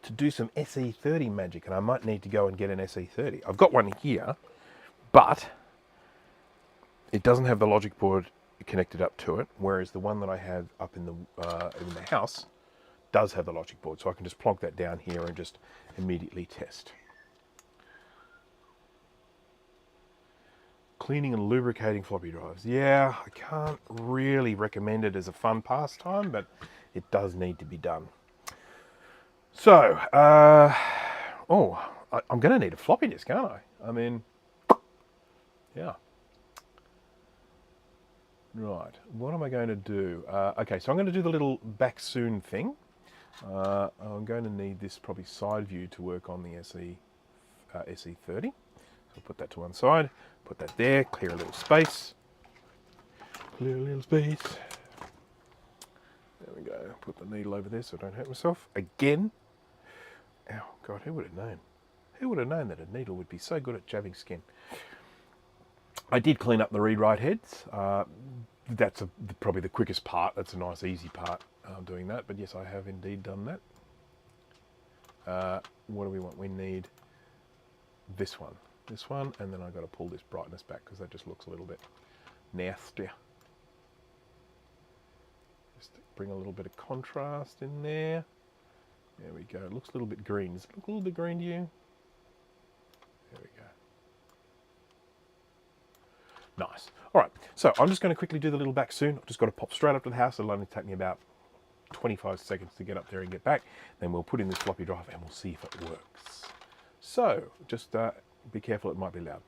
to do some SE30 magic, and I might need to go and get an SE30. I've got one here, but it doesn't have the logic board connected up to it, whereas the one that I have up in the house does have the logic board, so I can just plonk that down here and just immediately test. Cleaning and lubricating floppy drives. Yeah, I can't really recommend it as a fun pastime, but it does need to be done. So, I'm going to need a floppy disk, aren't I? I mean, yeah. Right, what am I going to do? Okay, so I'm going to do the little back soon thing. I'm going to need this probably side view to work on the SE30. So I'll put that to one side, put that there, clear a little space. Clear a little space. There we go, put the needle over there so I don't hurt myself. Again. Ow, God, who would have known? Who would have known that a needle would be so good at jabbing skin? I did clean up the read-write heads. That's probably the quickest part. That's a nice, easy part, doing that. But yes, I have indeed done that. What do we want? We need this one, and then I've got to pull this brightness back because that just looks a little bit nasty. Just bring a little bit of contrast in there. There we go. It looks a little bit green. Does it look a little bit green to you? There we go. Nice. All right, so I'm just going to quickly do the little back soon. I've just got to pop straight up to the house. It'll only take me about 25 seconds to get up there and get back. Then we'll put in this floppy drive and we'll see if it works. So just be careful, it might be loud.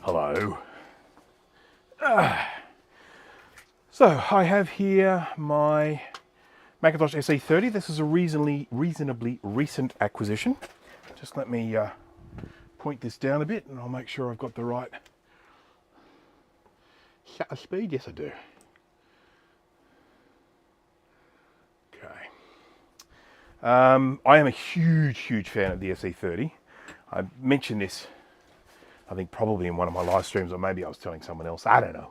Hello. So I have here my Macintosh SE30. This is a reasonably recent acquisition. Just let me point this down a bit and I'll make sure I've got the right shutter speed. Yes, I do. Okay. I am a huge fan of the SE30. I mentioned this, I think probably in one of my live streams, or maybe I was telling someone else, I don't know.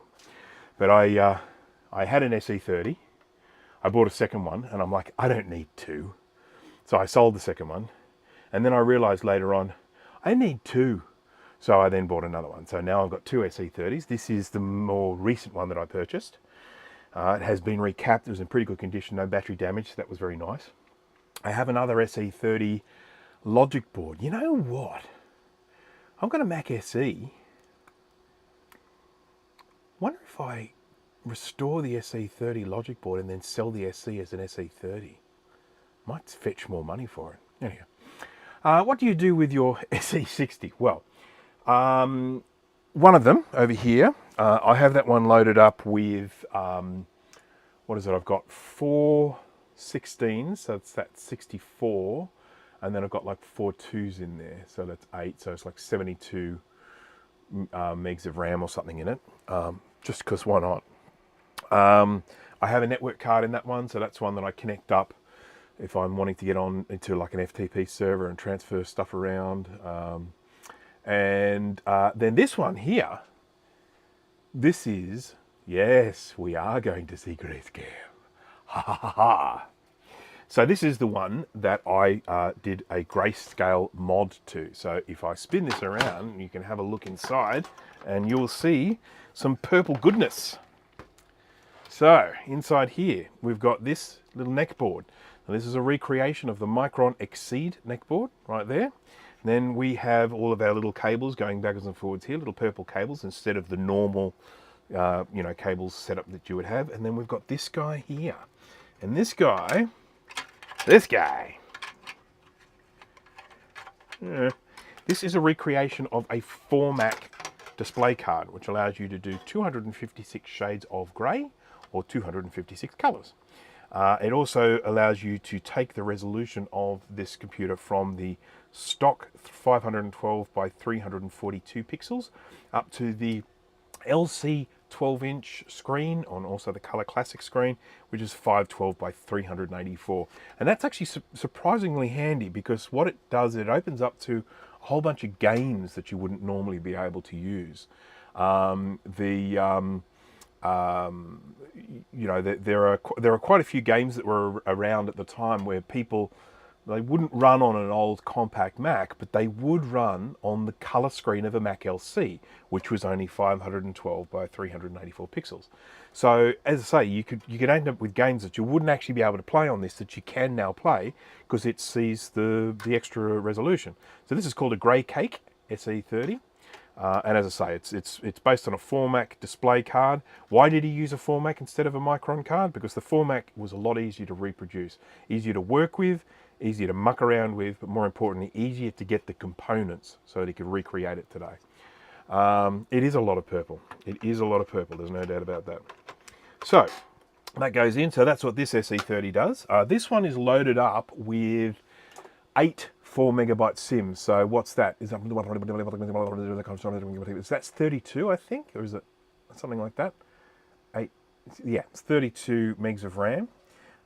But I had an SE30, I bought a second one, and I'm like, I don't need two. So I sold the second one, and then I realized later on, I need two. So I then bought another one. So now I've got two SE30s. This is the more recent one that I purchased. It has been recapped, it was in pretty good condition, no battery damage, so that was very nice. I have another SE30 logic board. You know what? I've got a Mac SE. Wonder if I restore the SE30 logic board and then sell the SE as an SE30. Might fetch more money for it. Anyhow, what do you do with your SE60? Well, one of them over here, I have that one loaded up with, what is it? I've got 4 16s, so that's 64. And then I've got like 4 2s in there, so that's 8. So it's like 72 megs of RAM or something in it. Just because why not? I have a network card in that one, so that's one that I connect up if I'm wanting to get on into like an FTP server and transfer stuff around. And then this one here, this is, yes, we are going to see grayscale. Ha ha ha ha. So this is the one that I did a grayscale mod to. So if I spin this around, you can have a look inside and you'll see some purple goodness. So inside here, we've got this little neck board. Now, this is a recreation of the Micron Exceed neck board right there. And then we have all of our little cables going backwards and forwards here, little purple cables instead of the normal, cables setup that you would have. And then we've got this guy here. And this guy, this is a recreation of a 4Mac display card, which allows you to do 256 shades of grey or 256 colours. It also allows you to take the resolution of this computer from the stock 512 by 342 pixels up to the LC 12-inch screen on also the Color Classic screen, which is 512 by 384. And that's actually surprisingly handy, because what it does, it opens up to a whole bunch of games that you wouldn't normally be able to use. There are quite a few games that were around at the time where they wouldn't run on an old compact Mac, but they would run on the color screen of a Mac LC, which was only 512 by 384 pixels. So as I say, you could end up with games that you wouldn't actually be able to play on this that you can now play because it sees the extra resolution. So this is called a Grey Cake SE30. And as I say, it's based on a 4Mac display card. Why did he use a 4Mac instead of a Micron card? Because the 4Mac was a lot easier to reproduce, easier to work with, easier to muck around with, but more importantly, easier to get the components so that he could recreate it today. It is a lot of purple. It is a lot of purple, there's no doubt about that. So that goes in, so that's what this SE30 does. This one is loaded up with 8 4-megabyte sims. So what's that? Is that's 32, I think, or is it something like that? It's 32 megs of RAM,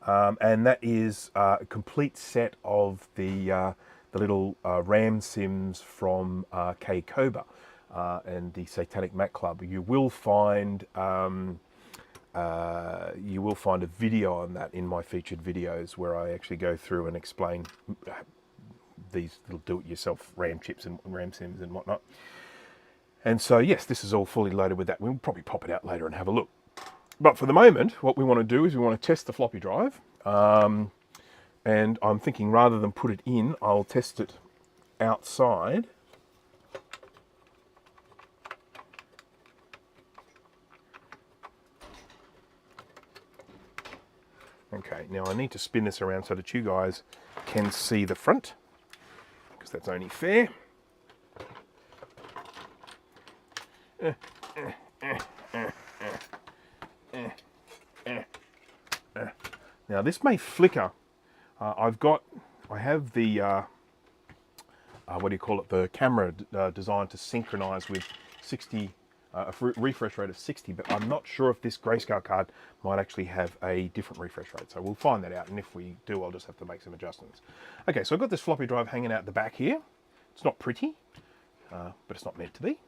and that is a complete set of the little RAM sims from K-Koba and the Satanic Mac Club. You will find a video on that in my featured videos where I actually go through and explain these little do-it-yourself RAM chips and RAM sims and whatnot. And so, yes, this is all fully loaded with that. We'll probably pop it out later and have a look. But for the moment, what we want to do is we want to test the floppy drive. And I'm thinking rather than put it in, I'll test it outside. Okay, now I need to spin this around so that you guys can see the front, because that's only fair. Now this may flicker. I have the the camera designed to synchronize with 60, a refresh rate of 60, but I'm not sure if this grayscale card might actually have a different refresh rate. So we'll find that out, and if we do, I'll just have to make some adjustments. Okay, so I've got this floppy drive hanging out the back here. It's not pretty, but it's not meant to be.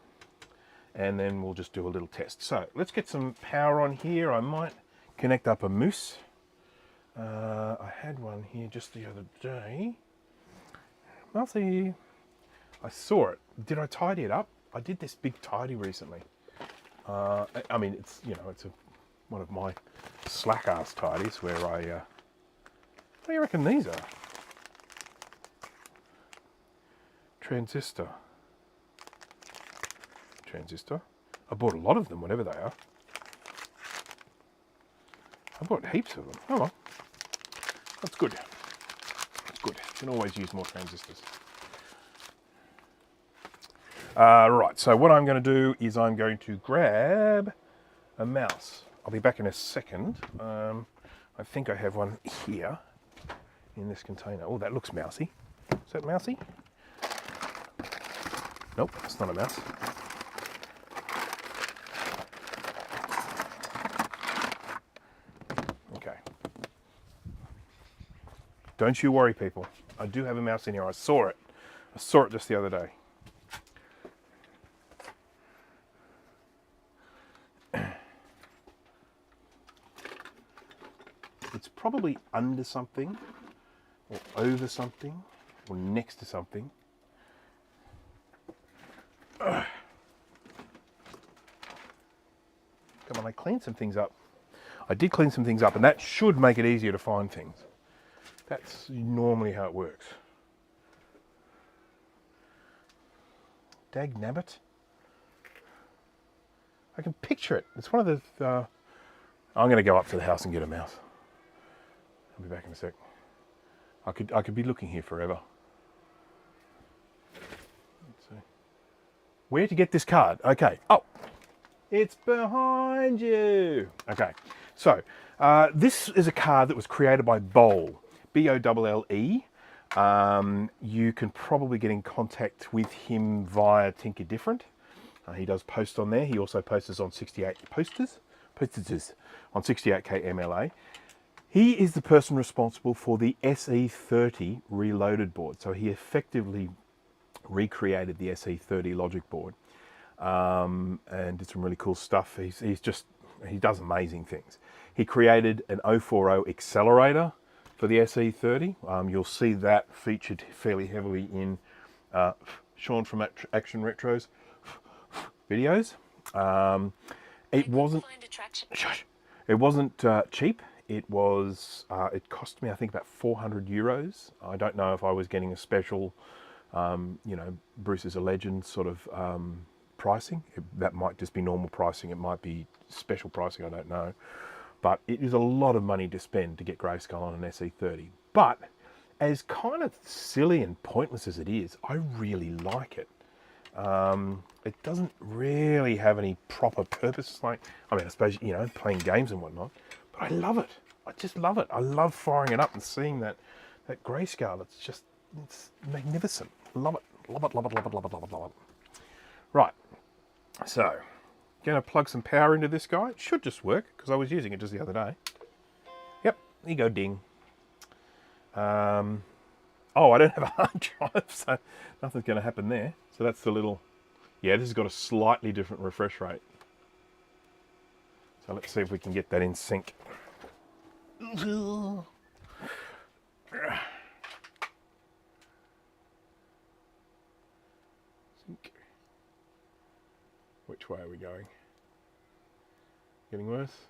And then we'll just do a little test. So let's get some power on here. I might connect up a moose. I had one here just the other day. Nothing. I saw it. Did I tidy it up? I did this big tidy recently. I mean, it's one of my slack ass tidies where I. What do you reckon these are? Transistor. I bought a lot of them, whatever they are. I bought heaps of them. Oh well. That's good. That's good. You can always use more transistors. Right, so what I'm going to do is I'm going to grab a mouse. I'll be back in a second. I think I have one here in this container. Oh, that looks mousy. Is that mousy? Nope, it's not a mouse. Don't you worry, people. I do have a mouse in here. I saw it. I saw it just the other day. It's probably under something, or over something, or next to something. Ugh. Come on, I cleaned some things up. I did clean some things up, and that should make it easier to find things. That's normally how it works. Dag nabbit. I can picture it. It's one of the... I'm going to go up to the house and get a mouse. I'll be back in a sec. I could be looking here forever. Let's see. Where to get this card? Okay. Oh, it's behind you. Okay. So this is a card that was created by Boll, B-O-L-L-E. You can probably get in contact with him via Tinker Different. He does post on there. He also posts on 68 on 68K MLA. He is the person responsible for the SE30 reloaded board. So he effectively recreated the SE30 logic board and did some really cool stuff. He does amazing things. He created an 040 accelerator for the SE30. You'll see that featured fairly heavily in Sean from Action Retro's videos. It wasn't cheap. It was. It cost me, I think, about 400 euros. I don't know if I was getting a special, Bruce is a legend sort of pricing. That might just be normal pricing. It might be special pricing. I don't know. But it is a lot of money to spend to get Grayskull on an SE30. But as kind of silly and pointless as it is, I really like it. It doesn't really have any proper purpose. I suppose, playing games and whatnot. But I love it. I just love it. I love firing it up and seeing that Grayskull. It's magnificent. Love it. Love it, love it, love it, love it, love it, love it. Right. So, going to plug some power into this guy. It should just work, because I was using it just the other day. Yep, there you go, ding. I don't have a hard drive, so nothing's going to happen there. So that's the little... Yeah, this has got a slightly different refresh rate. So let's see if we can get that in sync. Sync. Which way are we going? Getting worse?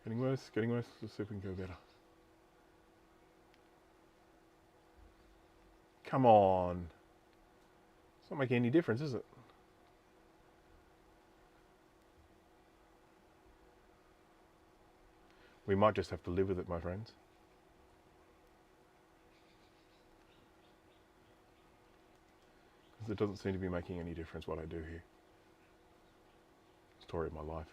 Getting worse? Getting worse? Let's see if we can go better. Come on. It's not making any difference, is it? We might just have to live with it, my friends. Because it doesn't seem to be making any difference what I do here. Story of my life.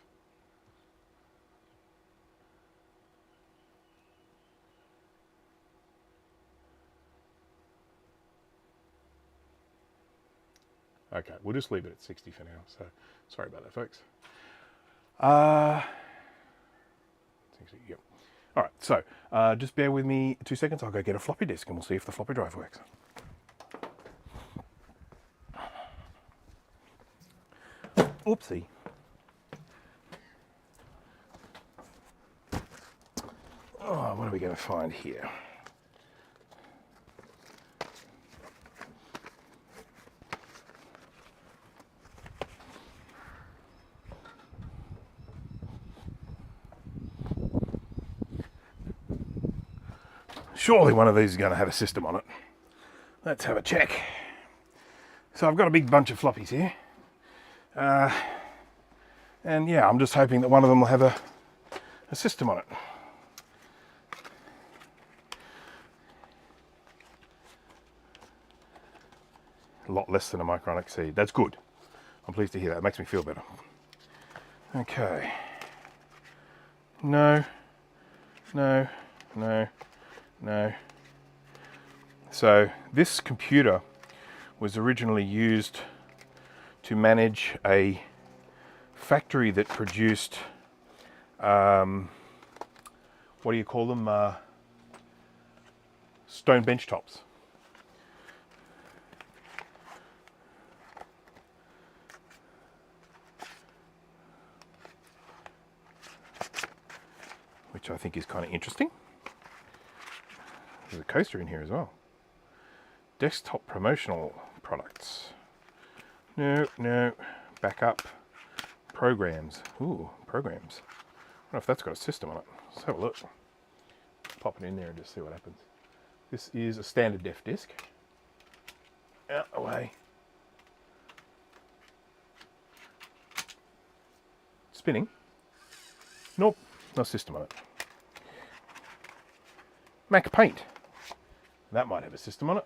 Okay, we'll just leave it at 60 for now. So, sorry about that, folks. 60, yep. All right, so just bear with me 2 seconds. I'll go get a floppy disk and we'll see if the floppy drive works. Oopsie. Oh, what are we going to find here? Surely one of these is going to have a system on it. Let's have a check. So I've got a big bunch of floppies here. And yeah, I'm just hoping that one of them will have a system on it. A lot less than a Micron Exceed. That's good. I'm pleased to hear that. It makes me feel better. Okay. No. No. No. No. So this computer was originally used to manage a factory that produced, what do you call them? stone bench tops. Which I think is kind of interesting. There's a coaster in here as well. Desktop promotional products. No, back up. Programs. Ooh, programs. I don't know if that's got a system on it. Let's have a look. Pop it in there and just see what happens. This is a standard def disc. Out the way. Spinning. Nope, no system on it. Mac Paint. That might have a system on it.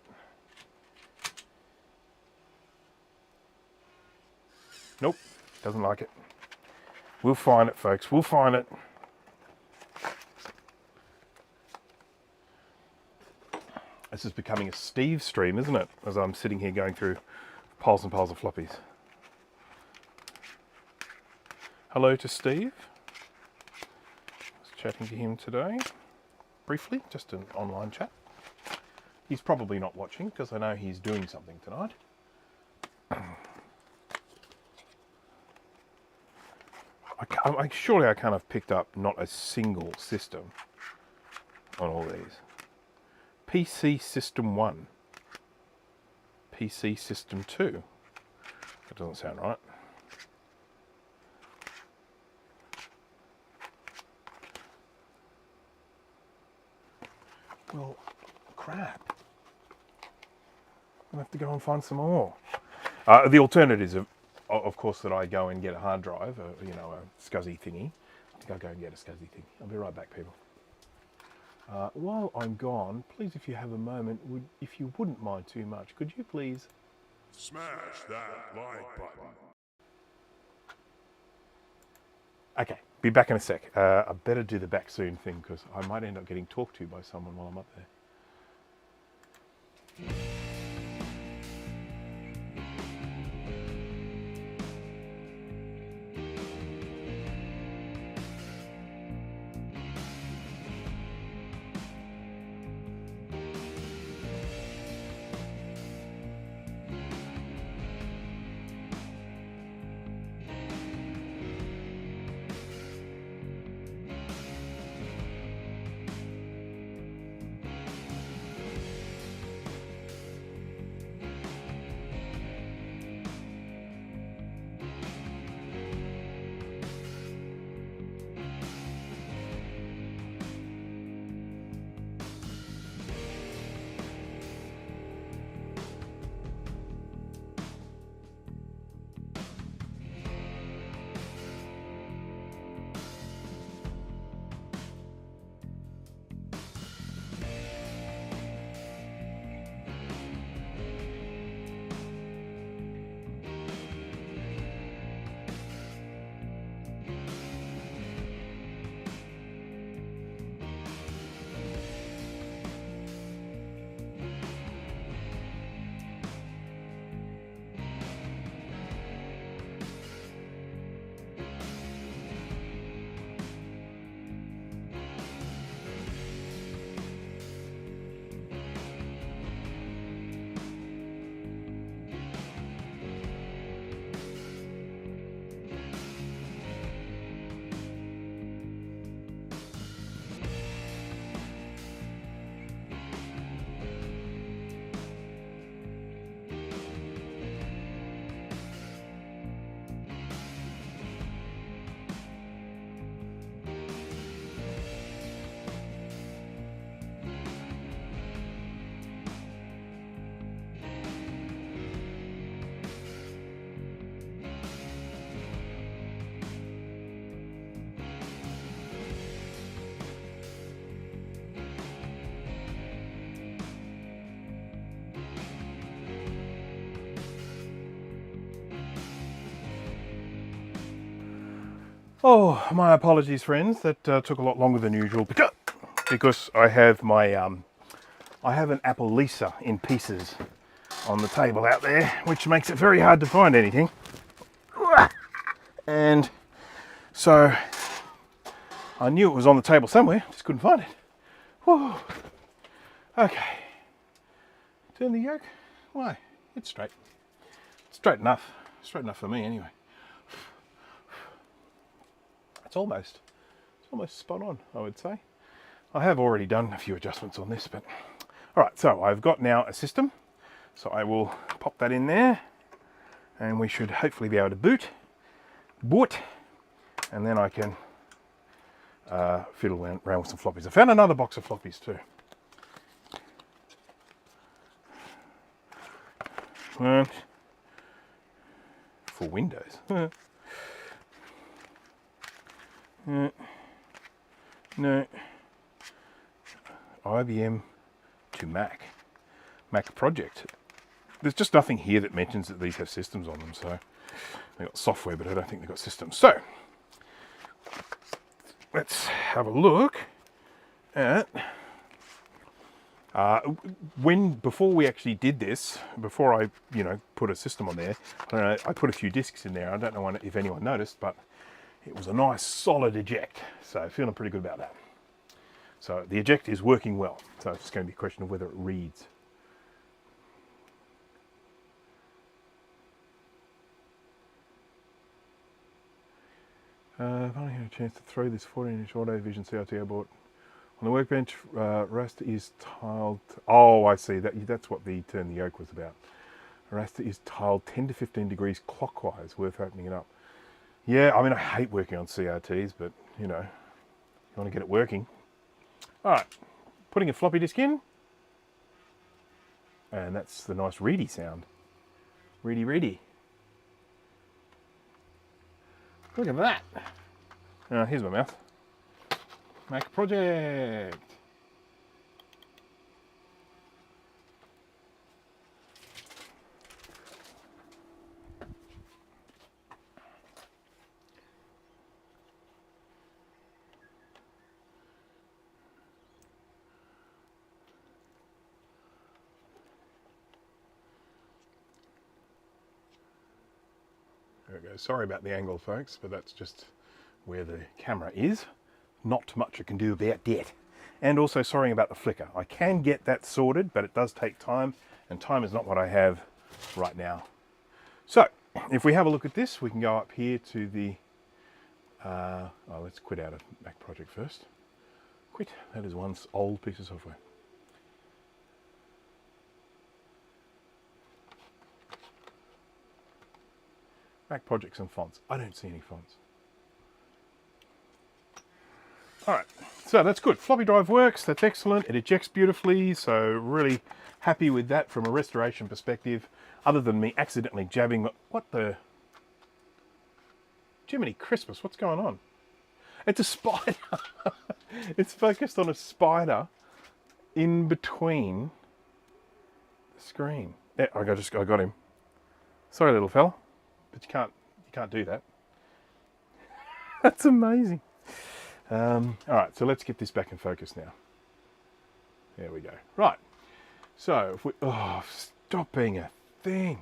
Nope, doesn't like it. We'll find it, folks. We'll find it. This is becoming a Steve stream, isn't it? As I'm sitting here going through piles and piles of floppies. Hello to Steve. I was chatting to him today. Briefly, just an online chat. He's probably not watching because I know he's doing something tonight. Surely I can't have picked up not a single system on all these. PC System 1. PC System 2. That doesn't sound right. Well, crap. I'll have to go and find some more. The alternatives, of course, that I go and get a hard drive, a SCSI thingy. I think I'll go and get a SCSI thingy. I'll be right back, people. While I'm gone, please, if you have a moment, if you wouldn't mind too much, could you please smash that like button? Okay, be back in a sec. I better do the back soon thing because I might end up getting talked to by someone while I'm up there. Oh, my apologies, friends. That took a lot longer than usual because I have my I have an Apple Lisa in pieces on the table out there, which makes it very hard to find anything. And so I knew it was on the table somewhere, just couldn't find it. Whew. Okay. Turn the yoke. Why? It's straight. Straight enough. Straight enough for me anyway. It's almost spot on, I would say. I have already done a few adjustments on this, but all right, so I've got now a system. So I will pop that in there and we should hopefully be able to boot, and then I can fiddle around with some floppies. I found another box of floppies too. And for Windows. No. IBM to Mac. Mac project. There's just nothing here that mentions that these have systems on them, so they've got software, but I don't think they've got systems. So let's have a look at before we actually did this, before I put a system on there, I put a few discs in there. I don't know if anyone noticed, but it was a nice solid eject, so feeling pretty good about that. So the eject is working well, so it's just going to be a question of whether it reads. I've only had a chance to throw this 14-inch Auto Vision CRT I bought on the workbench. Raster is tiled. Oh, I see. That's what the turn the yoke was about. Raster is tiled 10 to 15 degrees clockwise. Worth opening it up. Yeah, I mean, I hate working on CRTs, but you want to get it working. All right, putting a floppy disk in, and that's the nice ready sound. Ready. Look at that. Here's my mouth. Mac project. There we go. Sorry about the angle, folks, but that's just where the camera is. Not much I can do about that. And also sorry about the flicker. I can get that sorted, but it does take time, and time is not what I have right now. So, if we have a look at this, we can go up here to the... let's quit out of Mac Project first. Quit. That is one old piece of software. Mac projects and fonts. I don't see any fonts. All right, so that's good. Floppy drive works, that's excellent. It ejects beautifully, so really happy with that from a restoration perspective, other than me accidentally jabbing. What the? Jiminy Christmas, what's going on? It's a spider. It's focused on a spider in between the screen. Yeah, I got him. Sorry, little fella. But you can't do that. That's amazing. All right, so let's get this back in focus now. There we go. Right. So if we stop being a thing.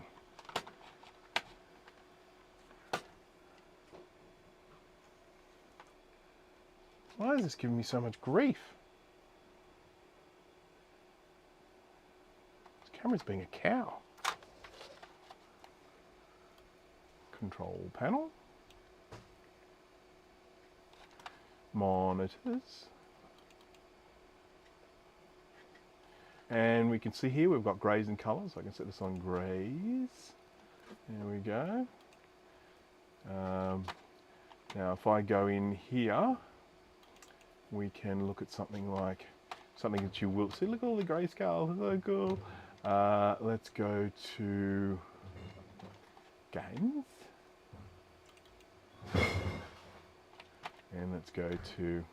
Why is this giving me so much grief? This camera's being a cow. Control panel, monitors, and we can see here we've got greys and colours. I can set this on greys. There we go. Now if I go in here, we can look at something that you will see. Look at all the grayscale, so cool. Let's go to games. And let's go to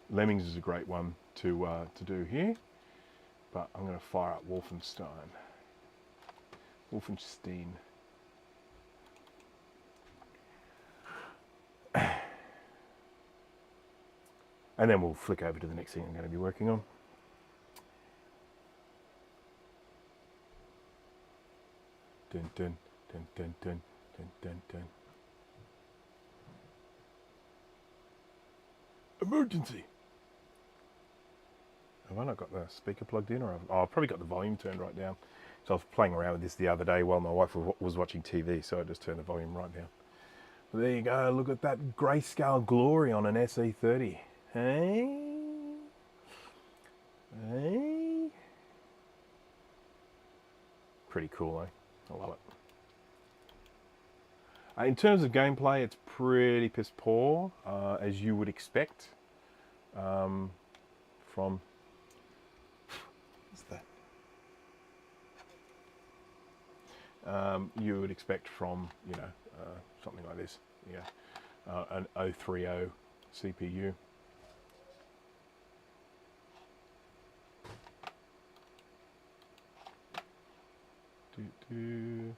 Lemmings is a great one to do here, but I'm going to fire up Wolfenstein. And then we'll flick over to the next thing I'm going to be working on. Dun, dun, dun, dun, dun, dun, dun, dun. Emergency. Have I not got the speaker plugged in, or I've probably got the volume turned right down. So I was playing around with this the other day while my wife was watching TV, so I just turned the volume right down. But there you go, look at that grayscale glory on an SE30. Hey? Hey? Pretty cool, eh? I love it. In terms of gameplay, it's pretty piss poor, as you would expect from... What's that? You would expect from, you know, something like this, yeah, an 030 CPU. Do.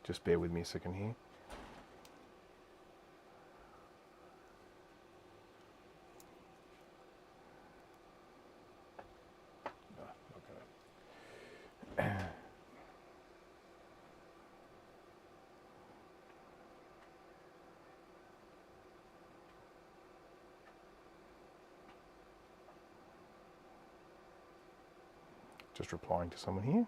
Just bear with me a second here. Just replying to someone here.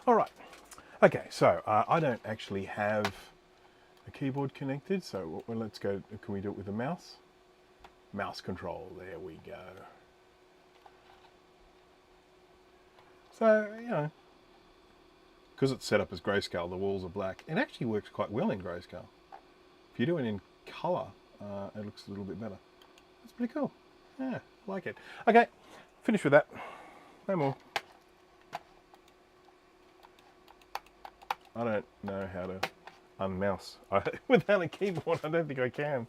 All right. Okay, so I don't actually have a keyboard connected, so well, let's go. Can we do it with a mouse? Mouse control. There we go. So, you know, because it's set up as grayscale, the walls are black. It actually works quite well in grayscale. If you do it in color, it looks a little bit better. That's pretty cool. Yeah, I like it. Okay, finish with that. No more. I don't know how to unmouse without a keyboard. I don't think I can.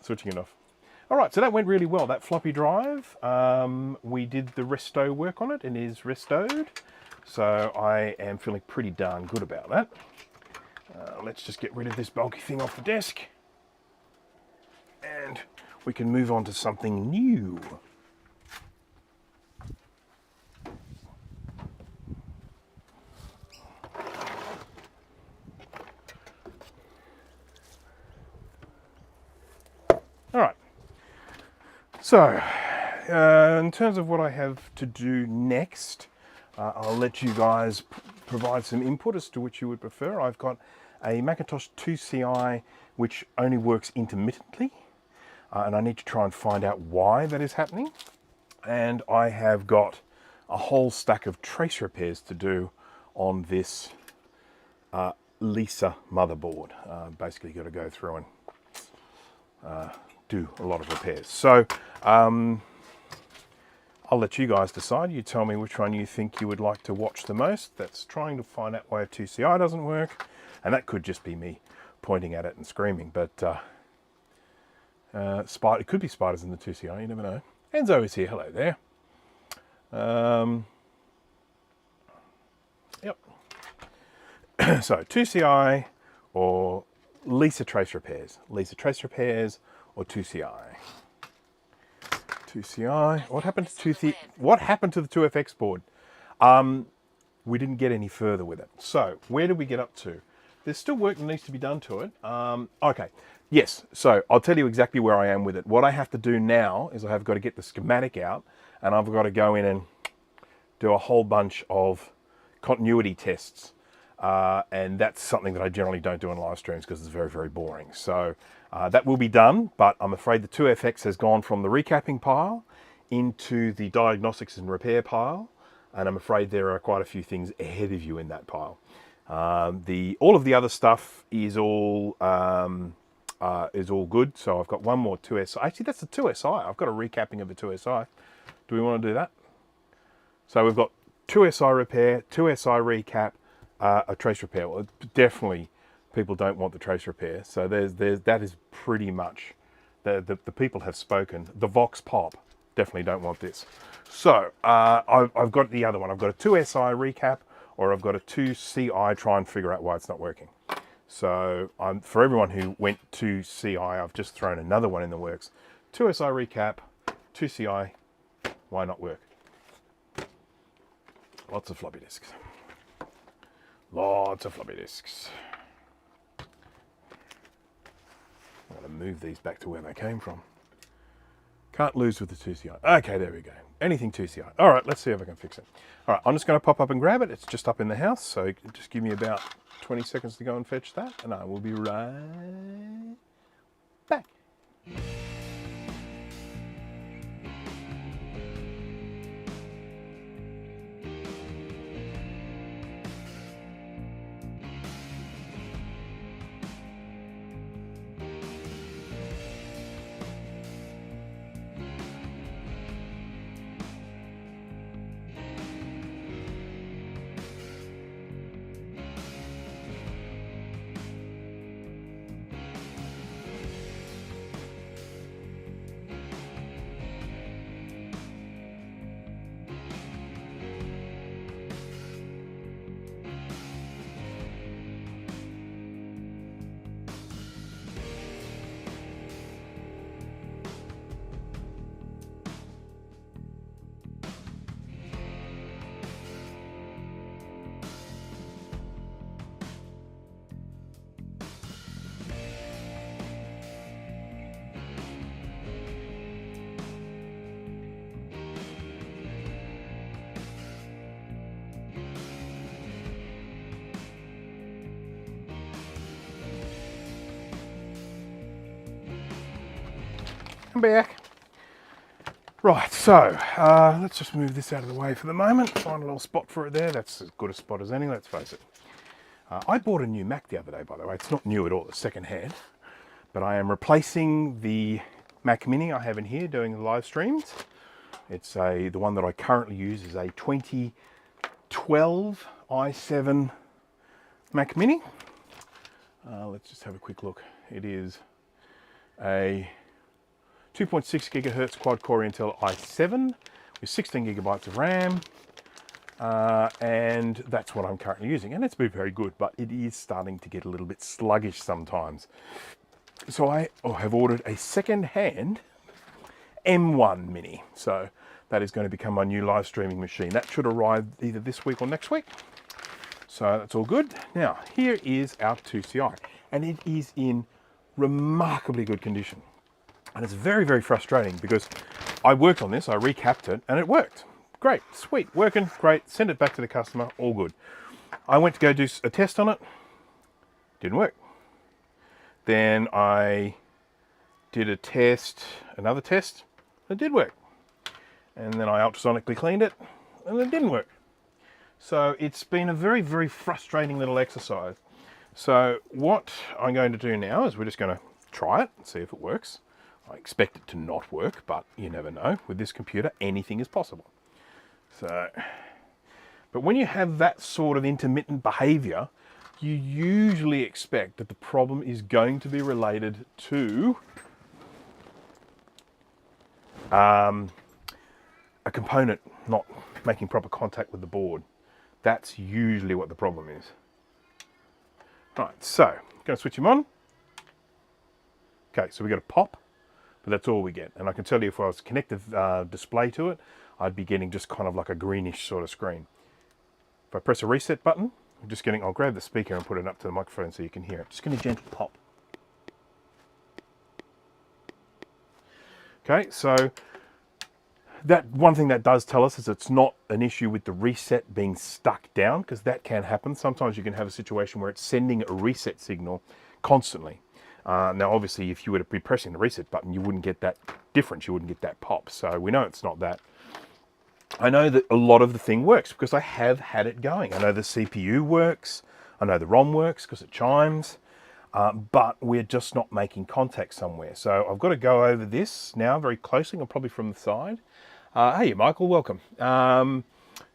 Switching it off. All right, so that went really well. That floppy drive, we did the resto work on it, and it is restoed. So I am feeling pretty darn good about that. Let's just get rid of this bulky thing off the desk. And we can move on to something new. All right. So, in terms of what I have to do next, I'll let you guys provide some input as to which you would prefer. I've got a Macintosh 2CI which only works intermittently, and I need to try and find out why that is happening. And I have got a whole stack of trace repairs to do on this Lisa motherboard. Basically got to go through and do a lot of repairs. So I'll let you guys decide. You tell me which one you think you would like to watch the most. That's trying to find out why a 2CI doesn't work, and that could just be me pointing at it and screaming, but it could be spiders in the 2CI, you never know. Enzo is here, hello there. Yep. So 2CI or Lisa trace repairs. Lisa trace repairs or 2CI. 2CI. What happened to the 2FX board? We didn't get any further with it. So where did we get up to? There's still work that needs to be done to it. Okay. Yes. So I'll tell you exactly where I am with it. What I have to do now is I have got to get the schematic out, and I've got to go in and do a whole bunch of continuity tests. And that's something that I generally don't do in live streams because it's very, very boring. So that will be done, but I'm afraid the 2FX has gone from the recapping pile into the diagnostics and repair pile, and I'm afraid there are quite a few things ahead of you in that pile. All of the other stuff is all good. So I've got one more 2SI. Actually, that's the 2SI. I've got a recapping of the 2SI. Do we want to do that? So we've got 2SI repair, 2SI recap, a trace repair. Well, definitely people don't want the trace repair. So that is pretty much, the people have spoken. The Vox Pop definitely don't want this. So I've got the other one. I've got a 2SI recap, or I've got a 2CI, try and figure out why it's not working. So for everyone who went to CI, I've just thrown another one in the works. 2SI recap, 2CI, why not work? Lots of floppy disks. Lots of floppy disks. I'm going to move these back to where they came from. Can't lose with the 2CI. Okay, there we go. Anything 2CI. All right, let's see if I can fix it. All right, I'm just going to pop up and grab it. It's just up in the house, so just give me about 20 seconds to go and fetch that, and I will be right back. I'm back. Right, so let's just move this out of the way for the moment. Find a little spot for it there. That's as good a spot as any, let's face it. I bought a new Mac the other day, by the way. It's not new at all, it's second hand. But I am replacing the Mac Mini I have in here doing the live streams. It's the one that I currently use is a 2012 i7 Mac Mini. Let's just have a quick look. It is a 2.6 gigahertz quad-core Intel i7 with 16 gigabytes of RAM, and that's what I'm currently using. And it's been very good, but it is starting to get a little bit sluggish sometimes. So I have ordered a second-hand M1 Mini. So that is going to become my new live streaming machine. That should arrive either this week or next week. So that's all good. Now, here is our 2CI, and it is in remarkably good condition. And it's very, very frustrating because I worked on this, I recapped it, and it worked. Great, sweet, working, great. Send it back to the customer, all good. I went to go do a test on it, didn't work. Then I did a test, another test, it did work. And then I ultrasonically cleaned it, and it didn't work. So it's been a very, very frustrating little exercise. So what I'm going to do now is we're just going to try it and see if it works. I expect it to not work, but you never know. With this computer, anything is possible. So, but when you have that sort of intermittent behavior, you usually expect that the problem is going to be related to a component not making proper contact with the board. That's usually what the problem is. Right, so I'm going to switch him on. Okay, so we got a pop. But that's all we get. And I can tell you if I was to connect the display to it, I'd be getting just kind of like a greenish sort of screen. If I press a reset button, I'm just getting, I'll grab the speaker and put it up to the microphone so you can hear it. Just getting a gentle pop. Okay, so that one thing that does tell us is it's not an issue with the reset being stuck down, because that can happen. Sometimes you can have a situation where it's sending a reset signal constantly. Now, obviously, if you were to be pressing the reset button, you wouldn't get that difference. You wouldn't get that pop. So we know it's not that. I know that a lot of the thing works because I have had it going. I know the CPU works. I know the ROM works because it chimes. But we're just not making contact somewhere. So I've got to go over this now very closely, and probably from the side. Hey, Michael, welcome.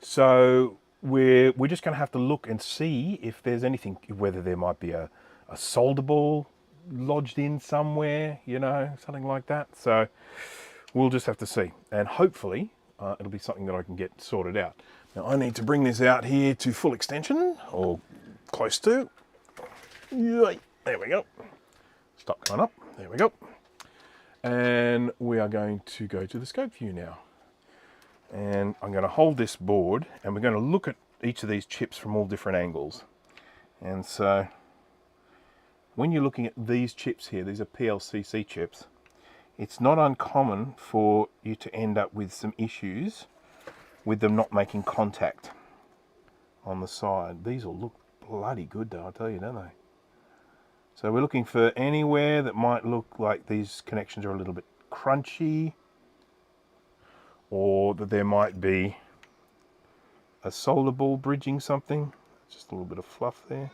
So we're just going to have to look and see if there's anything, whether there might be a a solder ball lodged in somewhere, you know, something like that. So we'll just have to see. And hopefully it'll be something that I can get sorted out. Now I need to bring this out here to full extension, or close to. Yay. There we go. Stop going up. There we go. And we are going to go to the scope view now. And I'm going to hold this board and we're going to look at each of these chips from all different angles. And so when you're looking at these chips here, these are PLCC chips, it's not uncommon for you to end up with some issues with them not making contact on the side. These will look bloody good though, I tell you, don't they? So we're looking for anywhere that might look like these connections are a little bit crunchy, or that there might be a solder ball bridging something. Just a little bit of fluff there.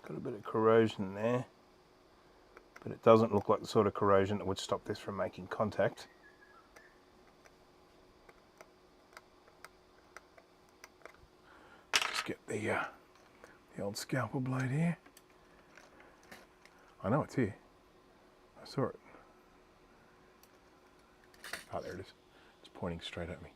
Got a bit of corrosion there, but it doesn't look like the sort of corrosion that would stop this from making contact. Just get the old scalpel blade here. I know it's here. I saw it. Oh, there it is. It's pointing straight at me.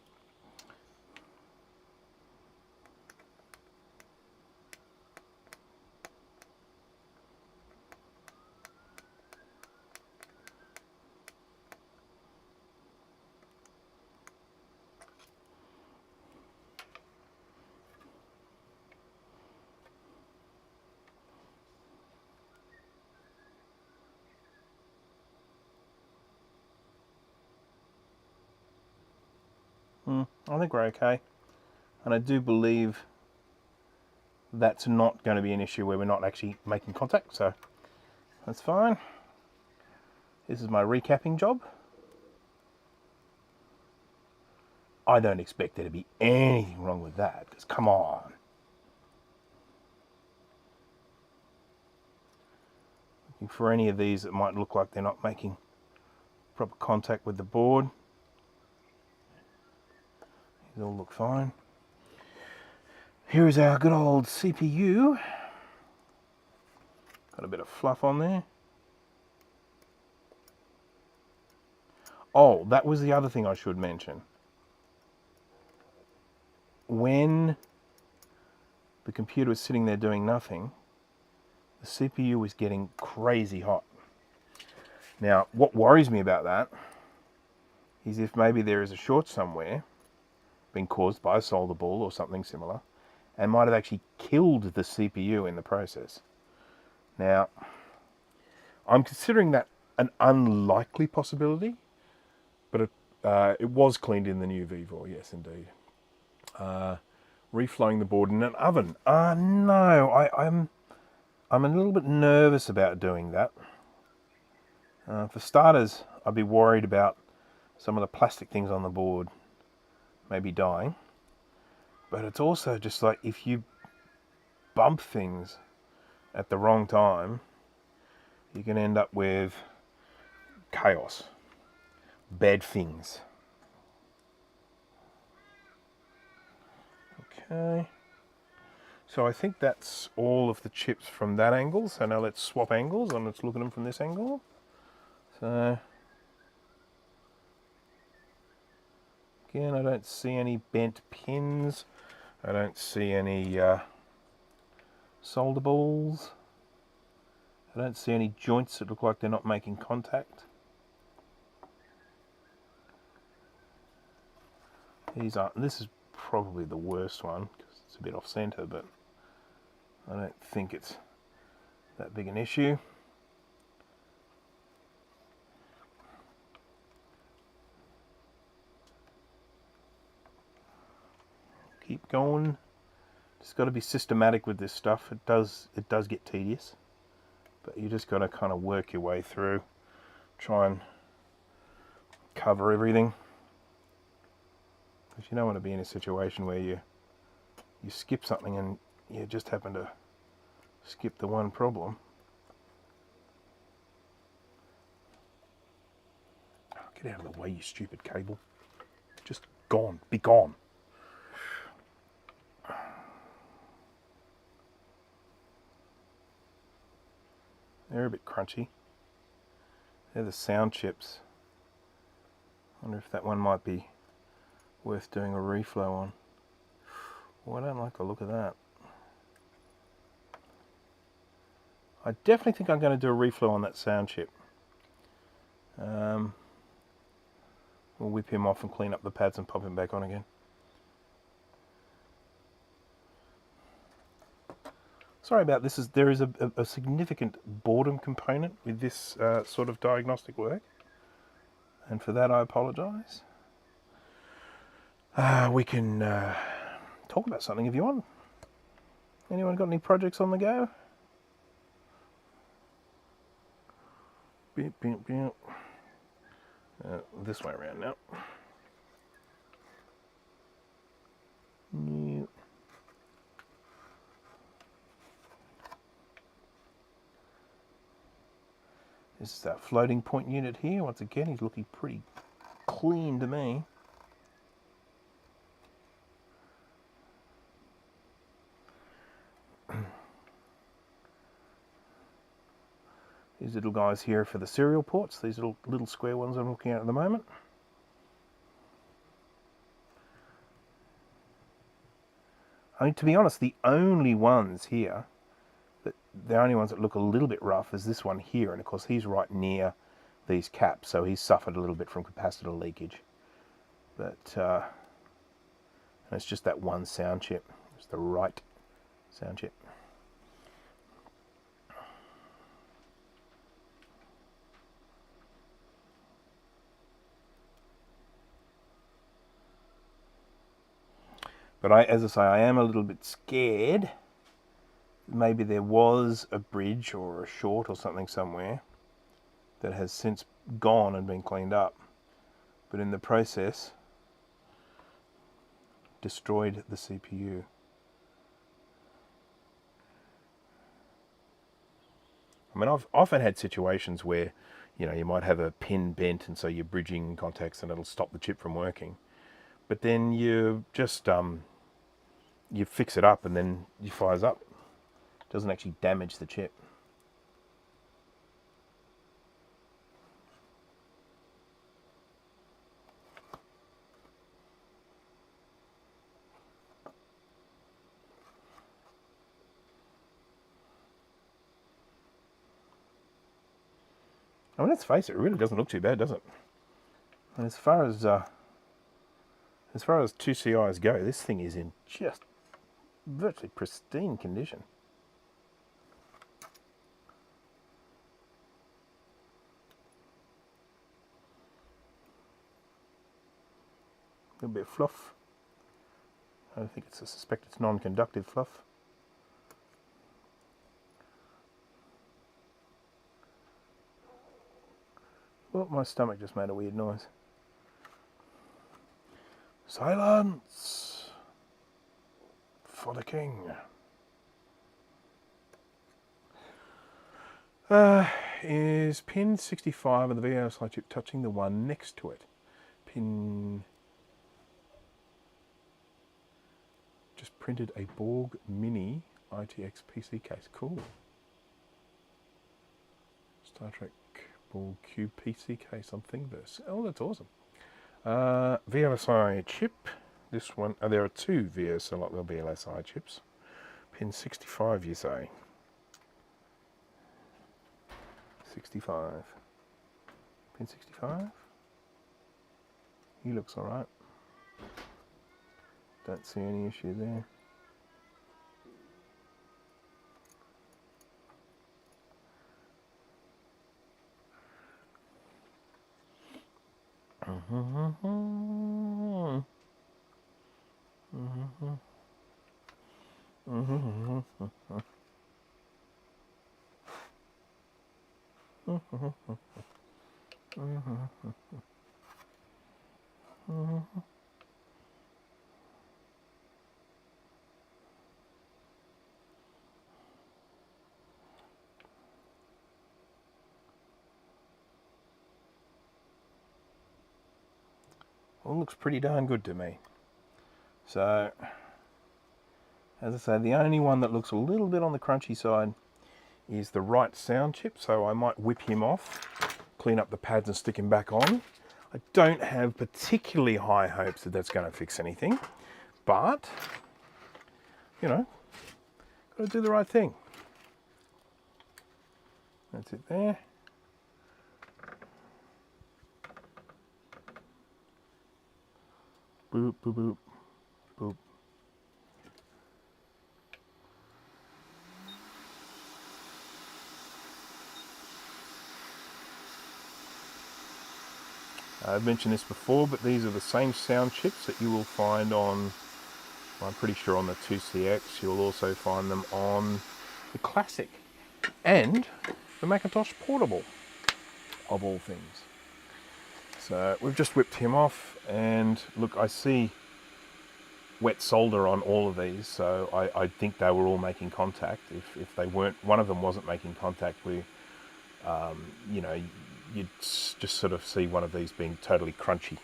I think we're okay. And I do believe that's not going to be an issue where we're not actually making contact, so that's fine. This is my recapping job. I don't expect there to be anything wrong with that, because come on. Looking for any of these that might look like they're not making proper contact with the board. These all look fine. Here is our good old CPU. Got a bit of fluff on there. Oh, that was the other thing I should mention. When the computer was sitting there doing nothing, the CPU was getting crazy hot. Now, what worries me about that is if maybe there is a short somewhere being caused by a solder ball or something similar, and might have actually killed the CPU in the process. Now, I'm considering that an unlikely possibility, but it was cleaned in the new VVOR, yes indeed. Reflowing the board in an oven. No, I'm a little bit nervous about doing that. For starters, I'd be worried about some of the plastic things on the board maybe dying. But it's also just like if you bump things at the wrong time, you can end up with chaos, bad things. Okay. So I think that's all of the chips from that angle. So now let's swap angles and let's look at them from this angle. So again, I don't see any bent pins. I don't see any solder balls. I don't see any joints that look like they're not making contact. This is probably the worst one because it's a bit off center, but I don't think it's that big an issue. Okie keep going. Just got to be systematic with this stuff. It does get tedious, but you just got to kind of work your way through, try and cover everything, because you don't want to be in a situation where you skip something and you just happen to skip the one problem. Oh, get out of the way, you stupid cable. Just gone. Be gone. They're a bit crunchy. They're the sound chips. I wonder if that one might be worth doing a reflow on. Oh, I don't like the look of that. I definitely think I'm going to do a reflow on that sound chip. We'll whip him off and clean up the pads and pop him back on again. Sorry about this. There is a significant boredom component with this sort of diagnostic work, and for that I apologise. We can talk about something if you want. Anyone got any projects on the go? Beep, beep, beep. This way around now. Yep. This is that floating point unit here. Once again, he's looking pretty clean to me. These little guys here for the serial ports. These little square ones I'm looking at the moment. I mean, to be honest, the only ones here, the only ones that look a little bit rough is this one here, and of course he's right near these caps, so he's suffered a little bit from capacitor leakage. But it's just that one sound chip. It's the right sound chip. But as I say, I am a little bit scared. Maybe there was a bridge or a short or something somewhere that has since gone and been cleaned up, but in the process destroyed the CPU. I mean, I've often had situations where, you know, you might have a pin bent and so you're bridging contacts and it'll stop the chip from working. But then you just you fix it up and then it fires up. It doesn't actually damage the chip. I mean, let's face it, it really doesn't look too bad, does it? And as far as 2CIs go, this thing is in just virtually pristine condition. A little bit of fluff. I suspect it's non-conductive fluff. Oh, my stomach just made a weird noise. Silence for the king. Is pin 65 of the VLSI chip touching the one next to it? Pin... Just printed a Borg Mini ITX PC case. Cool. Star Trek Borg Cube PC case on Thingiverse. Oh, that's awesome. VLSI chip. This one. Oh, there are two VLSI chips. Pin 65, you say? 65. Pin 65. He looks all right. Don't see any issue there. All looks pretty darn good to me. So, as I say, the only one that looks a little bit on the crunchy side is the right sound chip, so I might whip him off, clean up the pads and stick him back on. I don't have particularly high hopes that that's going to fix anything, but, you know, got to do the right thing. That's it there. Boop, boop, boop, boop. I've mentioned this before, but these are the same sound chips that you will find on, well, I'm pretty sure on the 2CX. You'll also find them on the Classic and the Macintosh Portable, of all things. So we've just whipped him off, and look, I see wet solder on all of these, so I think they were all making contact. If they weren't, one of them wasn't making contact, you know, you'd just sort of see one of these being totally crunchy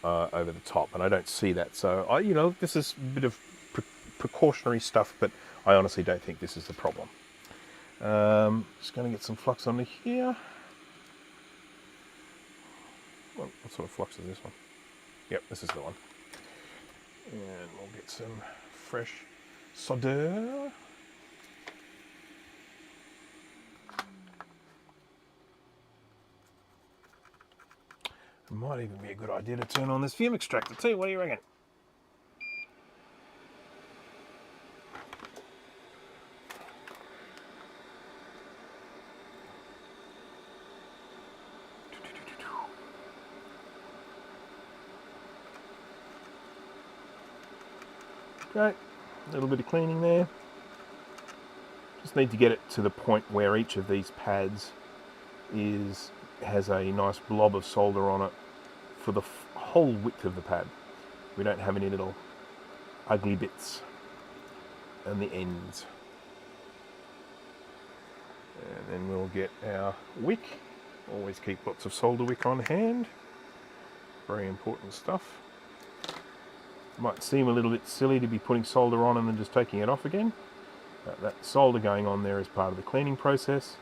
over the top, and I don't see that. So you know, this is a bit of precautionary stuff, but I honestly don't think this is the problem. Just going to get some flux onto here. What sort of flux is this one? Yep, this is the one. And we'll get some fresh solder. It might even be a good idea to turn on this fume extractor too. What do you reckon? Okay, a little bit of cleaning there. Just need to get it to the point where each of these pads has a nice blob of solder on it for the whole width of the pad. We don't have any little ugly bits on the ends. And then we'll get our wick. Always keep lots of solder wick on hand. Very important stuff. Might seem a little bit silly to be putting solder on and then just taking it off again. That solder going on there is part of the cleaning process,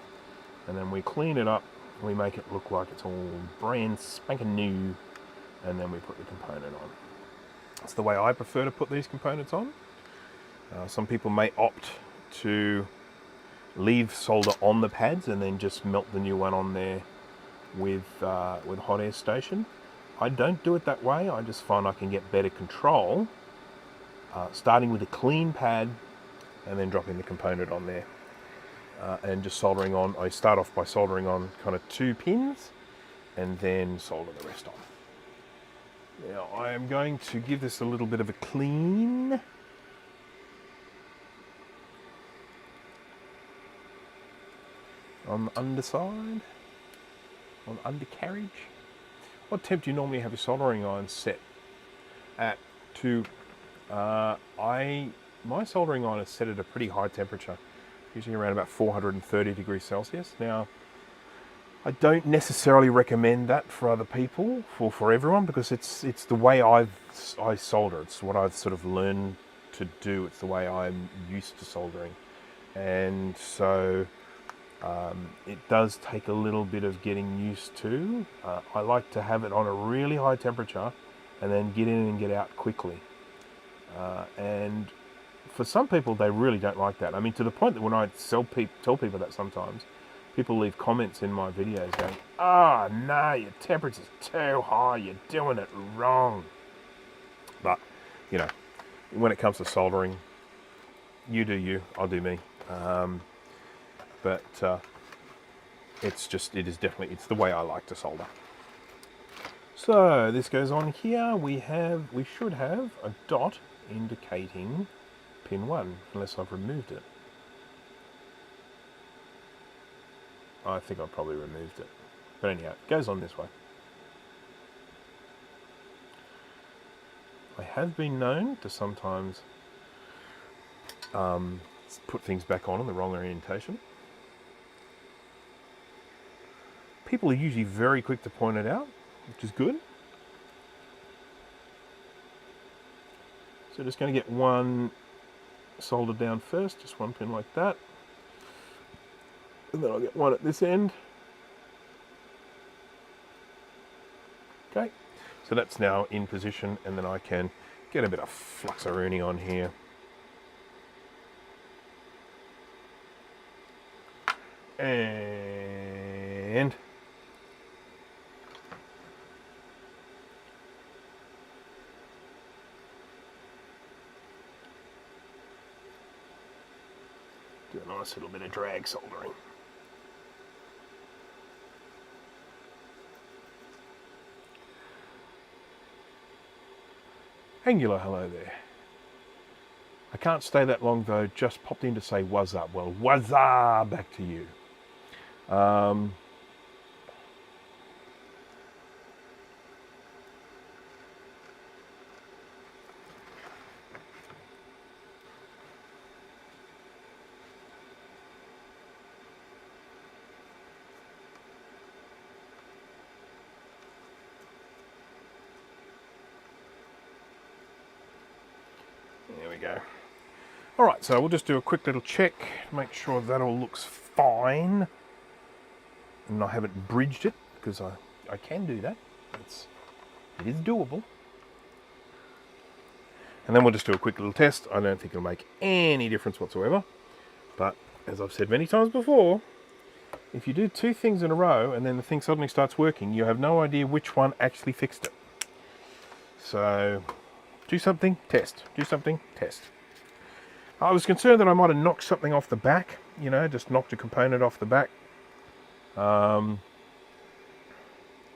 and then we clean it up, we make it look like it's all brand spanking new, and then we put the component on. That's the way I prefer to put these components on. Some people may opt to leave solder on the pads and then just melt the new one on there with hot air station. I don't do it that way. I just find I can get better control starting with a clean pad and then dropping the component on there and just soldering on. I start off by soldering on kind of 2 pins and then solder the rest on. Now I am going to give this a little bit of a clean. On the underside, on the undercarriage. What temp do you normally have your soldering iron set at? My soldering iron is set at a pretty high temperature, usually around about 430 degrees Celsius. Now, I don't necessarily recommend that for other people, for everyone, because it's the way I solder. It's what I've sort of learned to do. It's the way I'm used to soldering, and so it does take a little bit of getting used to. I like to have it on a really high temperature and then get in and get out quickly. And for some people, they really don't like that. I mean, to the point that when I tell people that sometimes, people leave comments in my videos going, "Ah, no, your temperature's too high, you're doing it wrong." But, you know, when it comes to soldering, you do you, I'll do me. But it's the way I like to solder. So this goes on here. We should have a dot indicating pin 1, unless I've removed it. I think I've probably removed it. But anyhow, it goes on this way. I have been known to sometimes put things back on in the wrong orientation. People are usually very quick to point it out, which is good. So just going to get one soldered down first, just one pin like that. And then I'll get one at this end. Okay, so that's now in position, and then I can get a bit of fluxaroonie on here. And do a nice little bit of drag soldering. Angular hello there. I can't stay that long though, just popped in to say what's up. Well, what's up back to you. There we go. All right, so we'll just do a quick little check, make sure that all looks fine. And I haven't bridged it, because I can do that. It is doable. And then we'll just do a quick little test. I don't think it'll make any difference whatsoever. But as I've said many times before, if you do two things in a row and then the thing suddenly starts working, you have no idea which one actually fixed it. So do something, test. Do something, test. I was concerned that I might have knocked something off the back, you know, just knocked a component off the back. You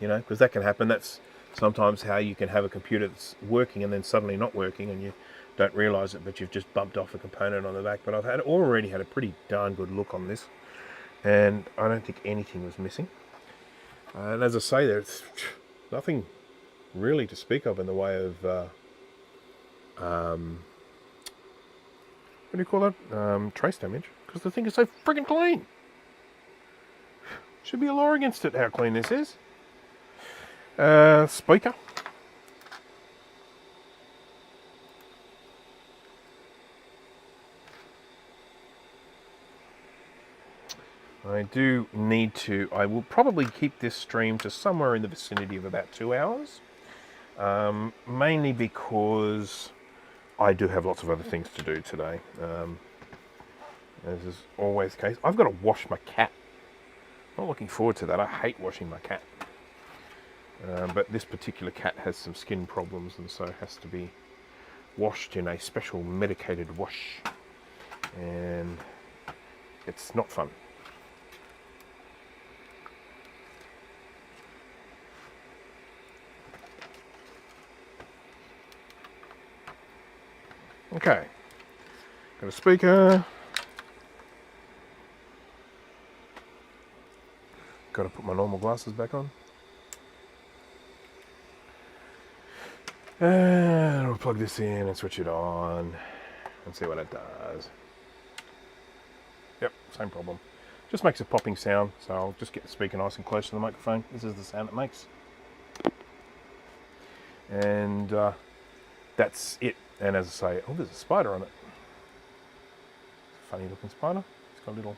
know, because that can happen. That's sometimes how you can have a computer that's working and then suddenly not working and you don't realise it, but you've just bumped off a component on the back. But I've already had a pretty darn good look on this, and I don't think anything was missing. And as I say, there's nothing really to speak of in the way of what do you call that? Trace damage, because the thing is so friggin' clean. Should be a law against it how clean this is. Speaker. I will probably keep this stream to somewhere in the vicinity of about 2 hours. Mainly because I do have lots of other things to do today. As is always the case. I've got to wash my cat. Not looking forward to that. I hate washing my cat. But this particular cat has some skin problems and so has to be washed in a special medicated wash. And it's not fun. Okay, got a speaker. Got to put my normal glasses back on. And we'll plug this in and switch it on and see what it does. Yep, same problem. Just makes a popping sound, so I'll just get the speaker nice and close to the microphone. This is the sound it makes. And that's it. And as I say, oh, there's a spider on it. Funny looking spider. It's got a little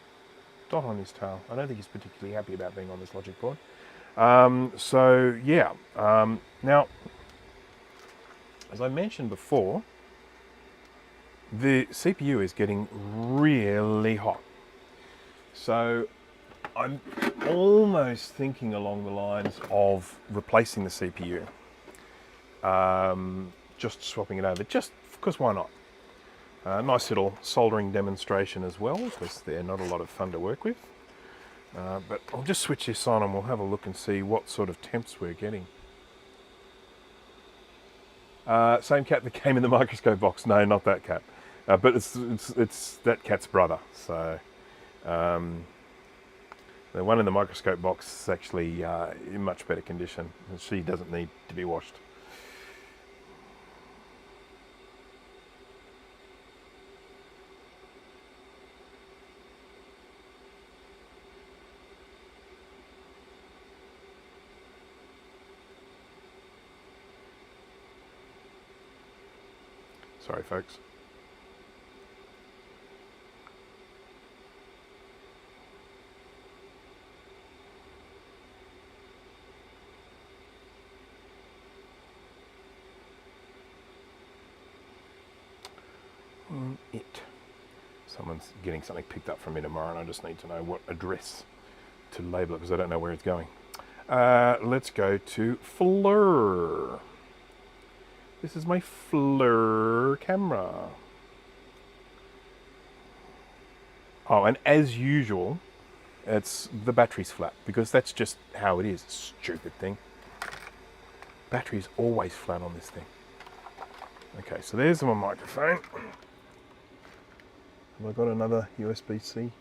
dot on his tail. I don't think he's particularly happy about being on this logic board. So yeah, now, as I mentioned before, the CPU is getting really hot. So I'm almost thinking along the lines of replacing the CPU. Just swapping it over, just because why not? Nice little soldering demonstration as well, because they're not a lot of fun to work with. But I'll just switch this on and we'll have a look and see what sort of temps we're getting. Same cat that came in the microscope box. No, not that cat. But it's that cat's brother. So the one in the microscope box is actually in much better condition, and she doesn't need to be washed. Sorry, folks. Someone's getting something picked up from me tomorrow, and I just need to know what address to label it because I don't know where it's going. Let's go to Fleur. This is my Fleur camera. Oh, and as usual, the battery's flat because that's just how it is. Stupid thing. Battery's always flat on this thing. Okay, so there's my microphone. Have I got another USB-C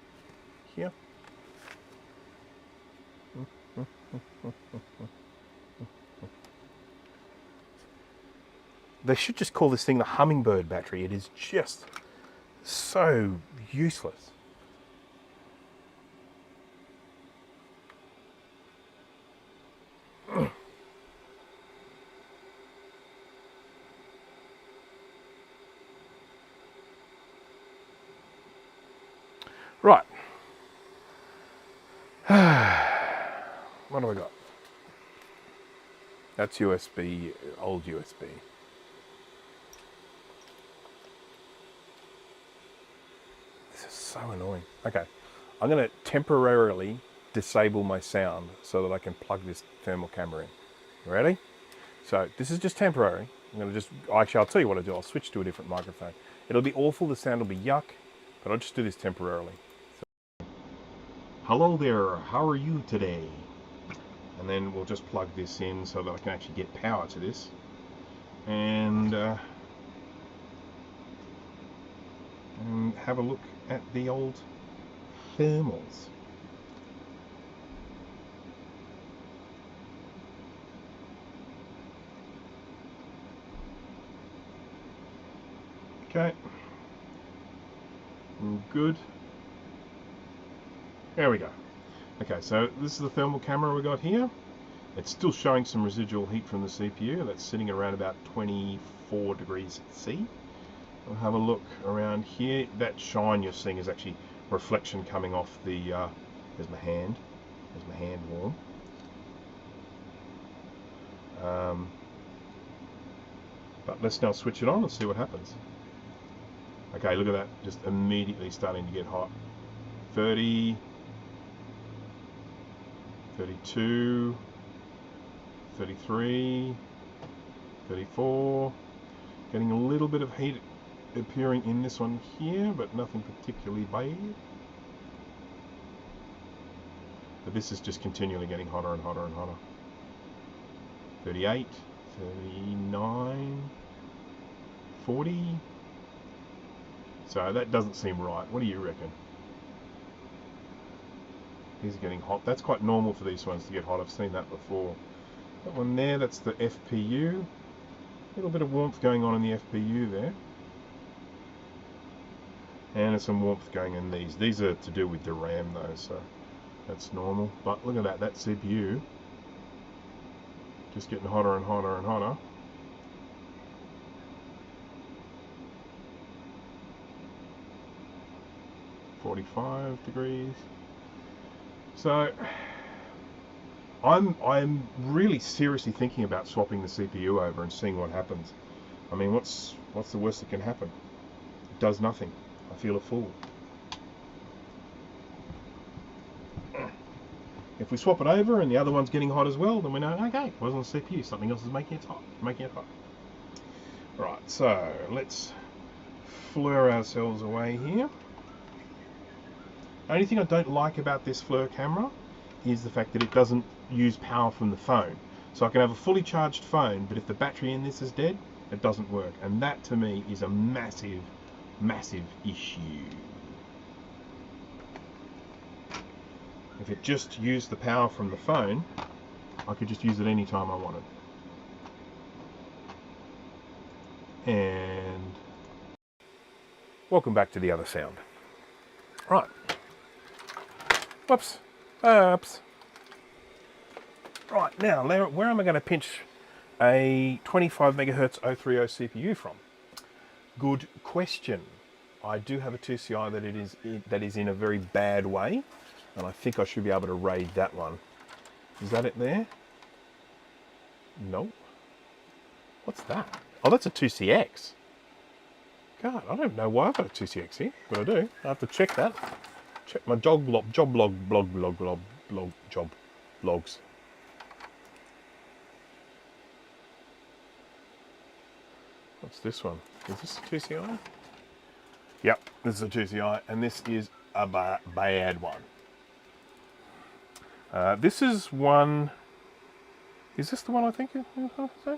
here? They should just call this thing the hummingbird battery. It is just so useless. Right. What do I got? That's USB, old USB. This is so annoying. Okay, I'm going to temporarily disable my sound so that I can plug this thermal camera in. You ready? So this is just temporary. I'm going to actually I'll tell you what I do. I'll switch to a different microphone. It'll be awful, the sound will be yuck, but I'll just do this temporarily. Hello there, how are you today? And then we'll just plug this in so that I can actually get power to this. And have a look at the old thermals. Okay. Good. There we go. Okay, so this is the thermal camera we got here. It's still showing some residual heat from the CPU. That's sitting at around about 24 degrees C. We'll have a look around here. That shine you're seeing is actually reflection coming off the, there's my hand warm. But let's now switch it on and see what happens. Okay, look at that, just immediately starting to get hot. 30, 32, 33, 34, getting a little bit of heat appearing in this one here, but nothing particularly bad. But this is just continually getting hotter and hotter and hotter. 38, 39, 40. So that doesn't seem right. What do you reckon? These are getting hot. That's quite normal for these ones to get hot. I've seen that before. That one there, that's the FPU. A little bit of warmth going on in the FPU there. And there's some warmth going in these. These are to do with the RAM though, so that's normal. But look at that CPU. Just getting hotter and hotter and hotter. .45 degrees. So I'm really seriously thinking about swapping the CPU over and seeing what happens. I mean, what's the worst that can happen? It does nothing. I feel a fool. If we swap it over and the other one's getting hot as well, then we know, okay, it wasn't the CPU, something else is making it hot. Right, so let's flare ourselves away here. The only thing I don't like about this Fleur camera is the fact that it doesn't use power from the phone. So I can have a fully charged phone, but if the battery in this is dead, it doesn't work. And that to me is a massive, massive issue. If it just used the power from the phone, I could just use it anytime I wanted. And welcome back to the other sound. Right. Whoops. Oops. Right, now, where am I going to pinch a 25 megahertz 030 CPU from? Good question. I do have a 2CI that is in a very bad way, and I think I should be able to raid that one. Is that it there? No. What's that? Oh, that's a 2CX. God, I don't know why I've got a 2CX here, but I do. I have to check that. Check my job logs. What's this one? Is this a 2CI? Yep, this is a 2CI, and this is a bad one. This is one. Is this the one I think you're trying to say?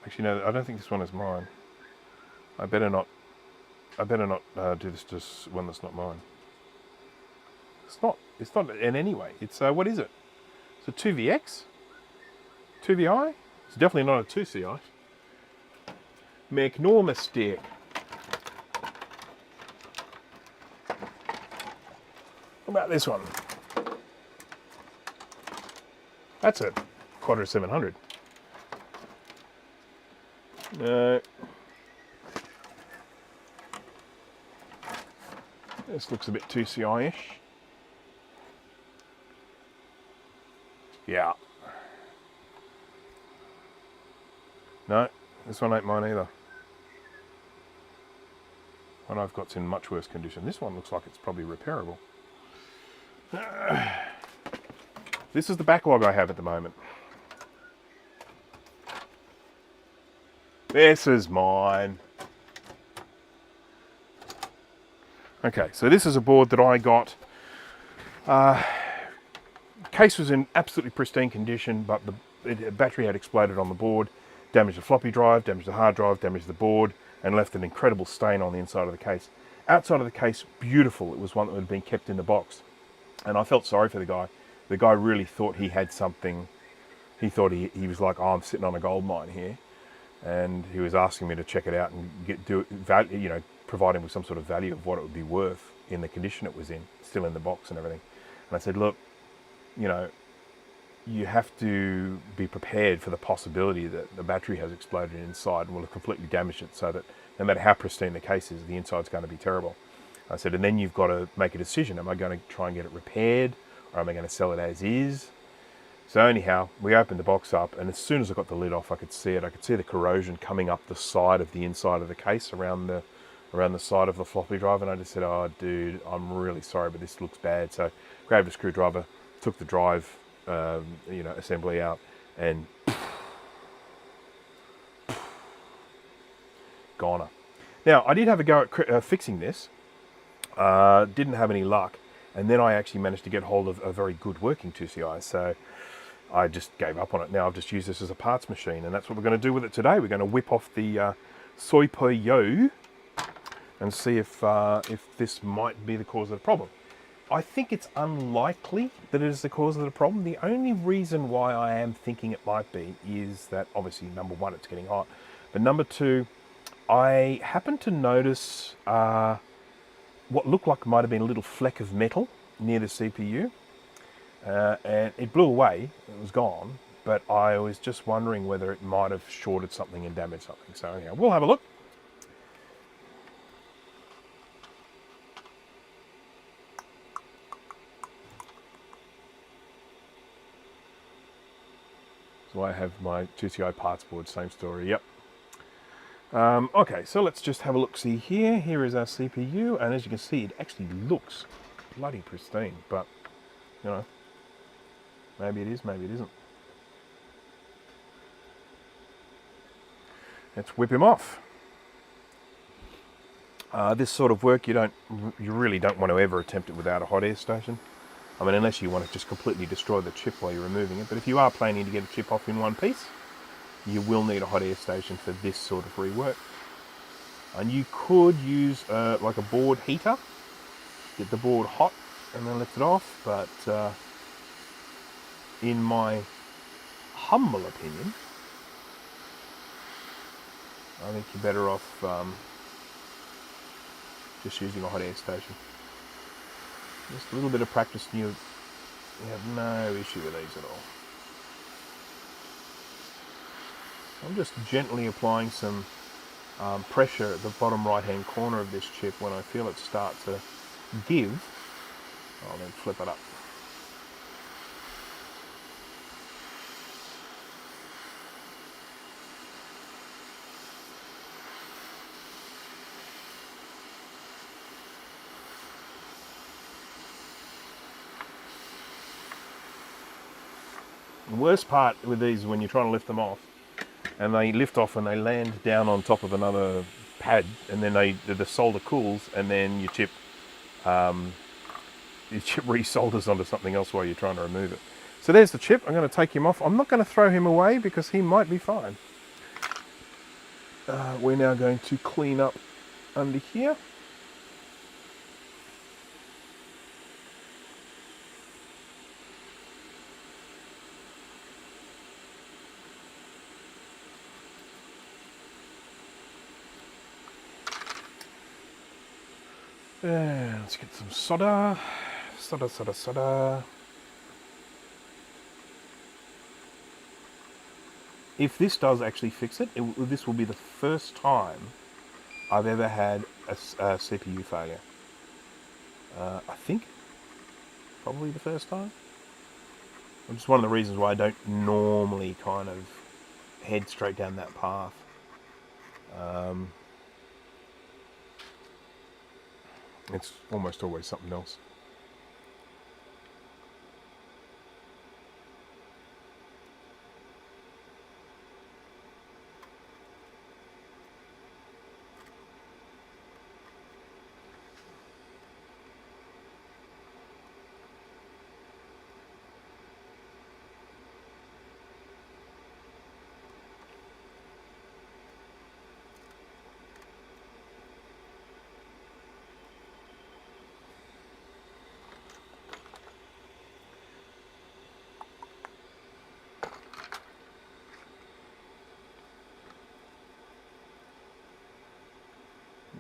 Actually, no, I don't think this one is mine. I better not do this to one that's not mine. It's not in any way. It's what is it? It's a 2VX? 2VI? It's definitely not a 2CI. Make no mistake. What about this one? That's a Quadro 700. No. This looks a bit 2CI-ish. Yeah. No, this one ain't mine either. One I've got's in much worse condition. This one looks like it's probably repairable. This is the backlog I have at the moment. This is mine. Okay, so this is a board that I got. Case was in absolutely pristine condition, but the battery had exploded on the board, damaged the floppy drive, damaged the hard drive, damaged the board, and left an incredible stain on the inside of the case. Outside of the case, beautiful. It was one that had been kept in the box. And I felt sorry for the guy. The guy really thought he had something. He thought he was like, oh, I'm sitting on a gold mine here. And he was asking me to check it out and provide him with some sort of value of what it would be worth in the condition it was in, still in the box and everything. And I said, look, you have to be prepared for the possibility that the battery has exploded inside and will have completely damaged it, so that no matter how pristine the case is, the inside's going to be terrible. I said, and then you've got to make a decision. Am I going to try and get it repaired, or am I going to sell it as is? So anyhow, we opened the box up, and as soon as I got the lid off, I could see it. I could see the corrosion coming up the side of the inside of the case, around the side of the floppy drive, and I just said, oh dude, I'm really sorry, but this looks bad. So grabbed a screwdriver, took the drive assembly out, and goner. Now, I did have a go at fixing this. Didn't have any luck, and then I actually managed to get hold of a very good working 2CI, so I just gave up on it. Now I've just used this as a parts machine, and that's what we're going to do with it today. We're going to whip off the soy yo and see if this might be the cause of the problem. I think it's unlikely that it is the cause of the problem. The only reason why I am thinking it might be is that, obviously, number one, it's getting hot, but number two, I happened to notice what looked like might have been a little fleck of metal near the CPU, and it blew away. It was gone, but I was just wondering whether it might have shorted something and damaged something. So anyhow, we'll have a look. So I have my 2CI parts board, same story, yep. Okay, so let's just have a look-see here. Here is our CPU, and as you can see, it actually looks bloody pristine, but, maybe it is, maybe it isn't. Let's whip him off. This sort of work, you really don't want to ever attempt it without a hot air station. I mean, unless you want to just completely destroy the chip while you're removing it. But if you are planning to get a chip off in one piece, you will need a hot air station for this sort of rework. And you could use like a board heater, get the board hot and then lift it off. But in my humble opinion, I think you're better off just using a hot air station. Just a little bit of practice and you have no issue with these at all. I'm just gently applying some pressure at the bottom right hand corner of this chip. When I feel it start to give, I'll then flip it up. The worst part with these is when you're trying to lift them off, and they lift off and they land down on top of another pad, and then the solder cools, and then your chip resolders onto something else while you're trying to remove it. So there's the chip. I'm going to take him off. I'm not going to throw him away because he might be fine. We're now going to clean up under here. And let's get some solder. Solder. If this does actually fix it, this will be the first time I've ever had a CPU failure. I think probably the first time. Which is one of the reasons why I don't normally kind of head straight down that path. It's almost always something else.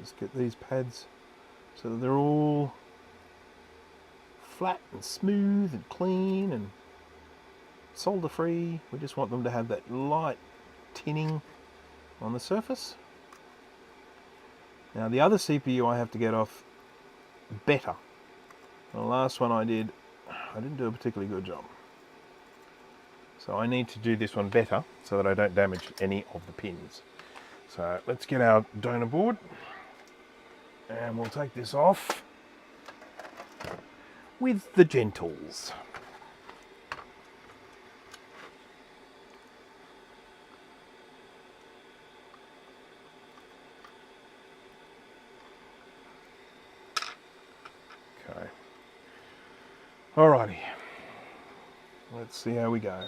Just get these pads so that they're all flat and smooth and clean and solder free. We just want them to have that light tinning on the surface. Now the other CPU I have to get off better. The last one I didn't do a particularly good job. So I need to do this one better so that I don't damage any of the pins. So let's get our donor board. And we'll take this off with the gentles. Okay. Alrighty. Let's see how we go.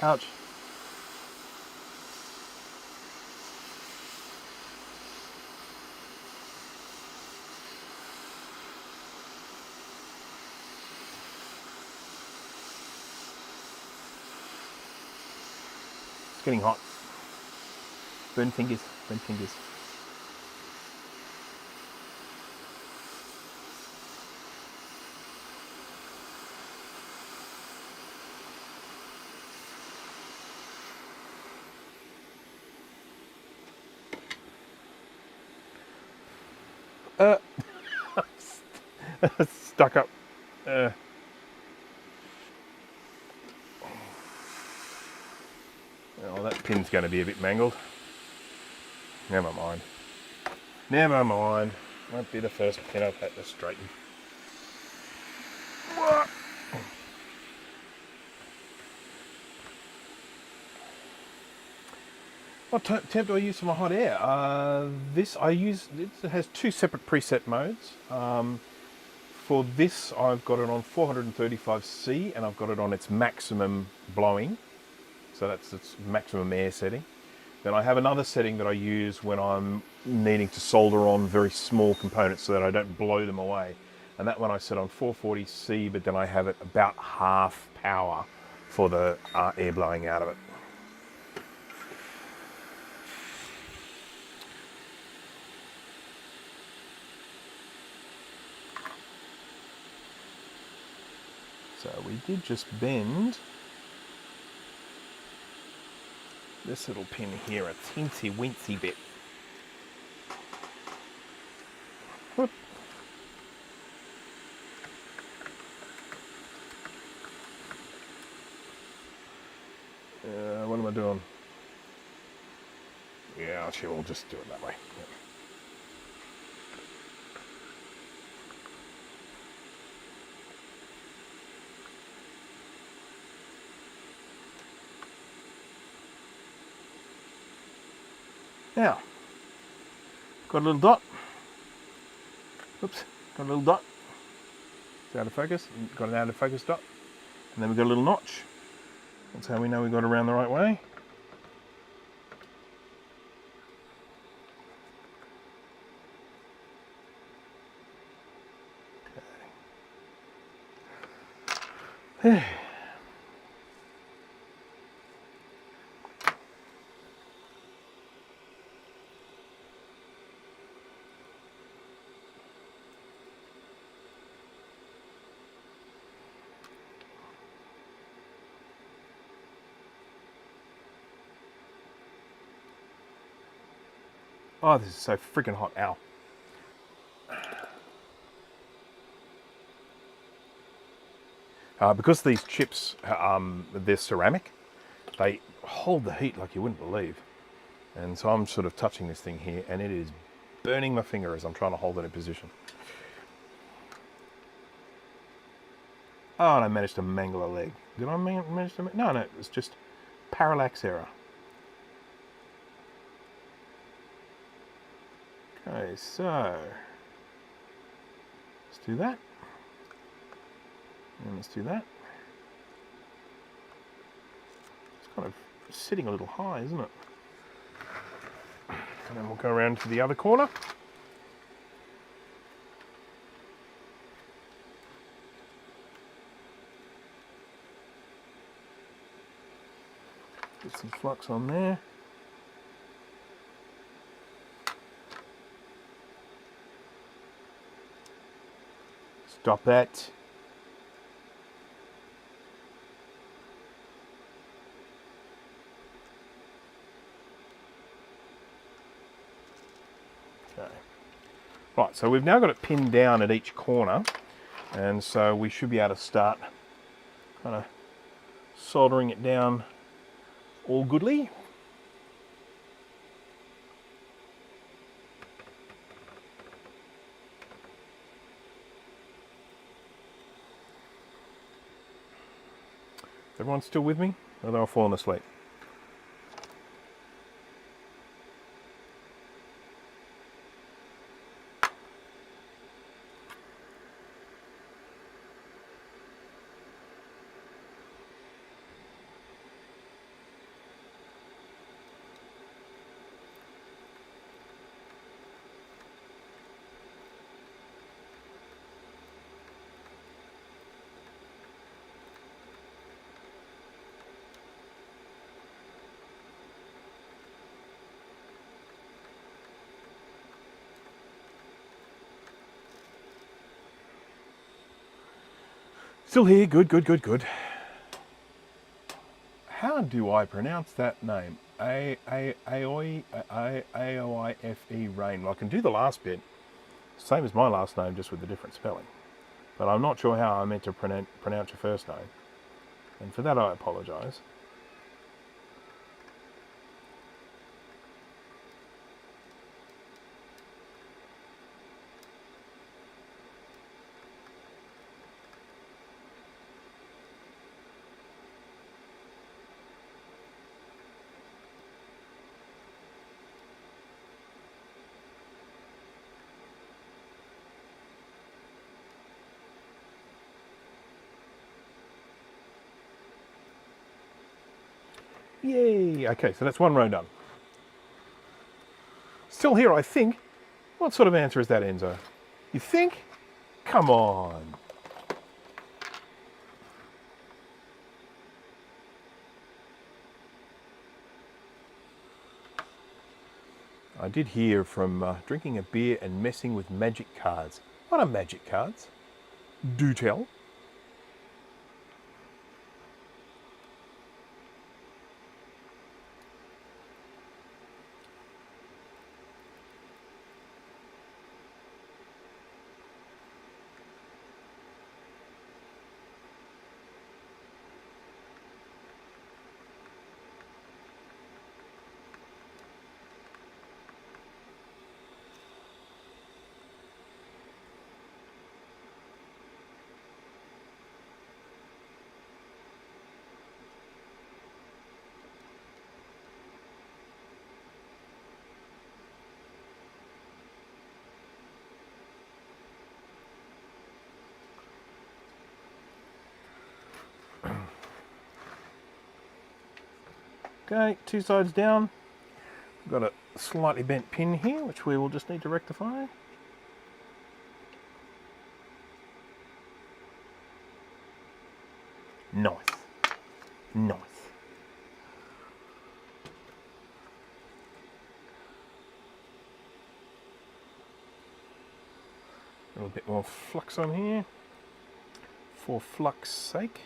Ouch. It's getting hot. Burn fingers, burn fingers. Stuck up. Oh, that pin's going to be a bit mangled. Never mind. Never mind. Won't be the first pin I've had to straighten. What temp do I use for my hot air? It has two separate preset modes. For this, I've got it on 435C and I've got it on its maximum blowing. So that's its maximum air setting. Then I have another setting that I use when I'm needing to solder on very small components so that I don't blow them away. And that one I set on 440C, but then I have it about half power for the air blowing out of it. So we did just bend this little pin here a teensy weensy bit. Whoop. What am I doing? Yeah, actually we'll just do it that way. Yep. Now, got a little dot. Oops, got a little dot. It's out of focus. Got an out of focus dot. And then we've got a little notch. That's how we know we got around the right way. Okay. Oh, this is so freaking hot. Ow. Because these chips, they're ceramic, they hold the heat like you wouldn't believe. And so I'm sort of touching this thing here and it is burning my finger as I'm trying to hold it in position. Oh, and I managed to mangle a leg. Did I manage to? No, it was just parallax error. Okay, so let's do that. And let's do that. It's kind of sitting a little high, isn't it? And then we'll go around to the other corner. Get some flux on there. Stop that. Okay. Right, so we've now got it pinned down at each corner, and so we should be able to start kind of soldering it down all goodly. Everyone's still with me? Or are they all falling asleep? Still here, good, good, good, good. How do I pronounce that name? A-O-I-F-E, rain. Well, I can do the last bit. Same as my last name, just with a different spelling. But I'm not sure how I meant to pronounce your first name. And for that I apologise. Yay! Okay, so that's one row done. Still here, I think. What sort of answer is that, Enzo? You think? Come on. I did hear from drinking a beer and messing with magic cards. What are magic cards? Do tell. Okay, two sides down. We've got a slightly bent pin here, which we will just need to rectify. Nice. Nice. A little bit more flux on here, for flux sake.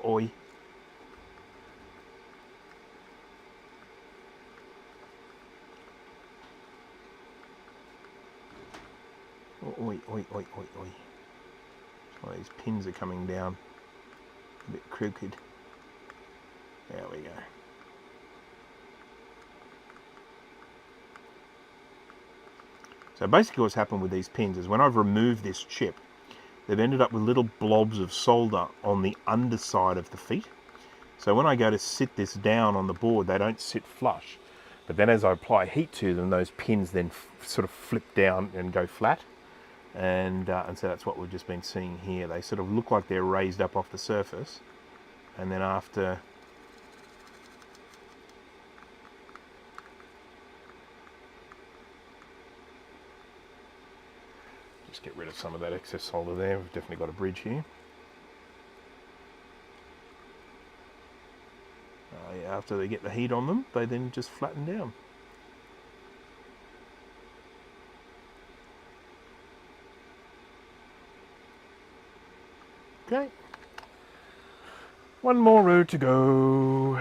Oi. Oi, oi, oi, oi, oi. Oh, these pins are coming down a bit crooked. There we go. So basically what's happened with these pins is when I've removed this chip, they've ended up with little blobs of solder on the underside of the feet. So when I go to sit this down on the board, they don't sit flush. But then as I apply heat to them, those pins then sort of flip down and go flat. And so that's what we've just been seeing here. They sort of look like they're raised up off the surface. And then after... Just get rid of some of that excess solder there. We've definitely got a bridge here. After they get the heat on them, they then just flatten down. Okay. One more row to go.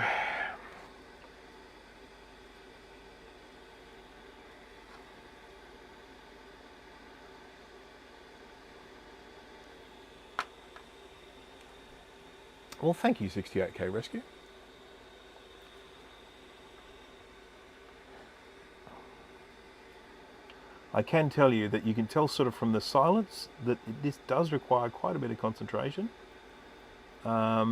Well, thank you, 68K Rescue. I can tell you that you can tell sort of from the silence that this does require quite a bit of concentration. I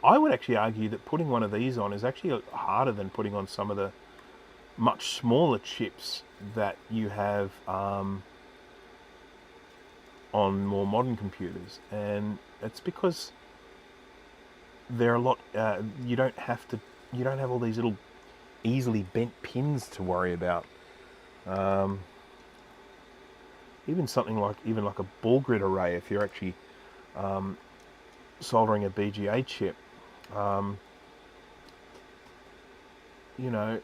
would actually argue that putting one of these on is actually harder than putting on some of the much smaller chips that you have on more modern computers, and it's because they're a lot. You don't have all these little easily bent pins to worry about. Even something like a ball grid array, if you're actually soldering a BGA chip, you know,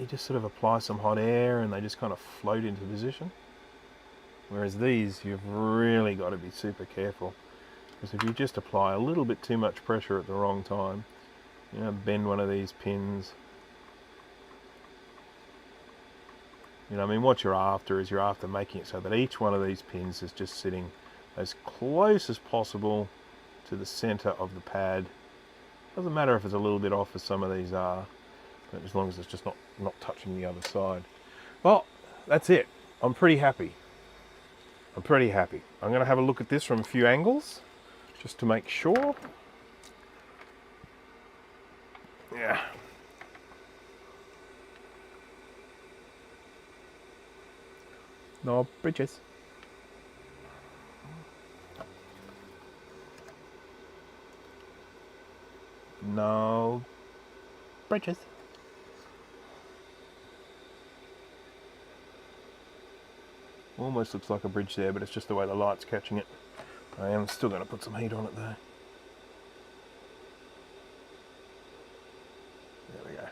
you just sort of apply some hot air and they just kind of float into position. Whereas these, you've really got to be super careful, because if you just apply a little bit too much pressure at the wrong time, you know, bend one of these pins. You know, I mean, what you're after is you're after making it so that each one of these pins is just sitting as close as possible to the center of the pad. Doesn't matter if it's a little bit off, as some of these are, but as long as it's just not touching the other side. Well, that's it. I'm pretty happy. I'm pretty happy. I'm going to have a look at this from a few angles, just to make sure. Yeah. No bridges. No bridges. Almost looks like a bridge there, but it's just the way the light's catching it. I am still going to put some heat on it though. There we go.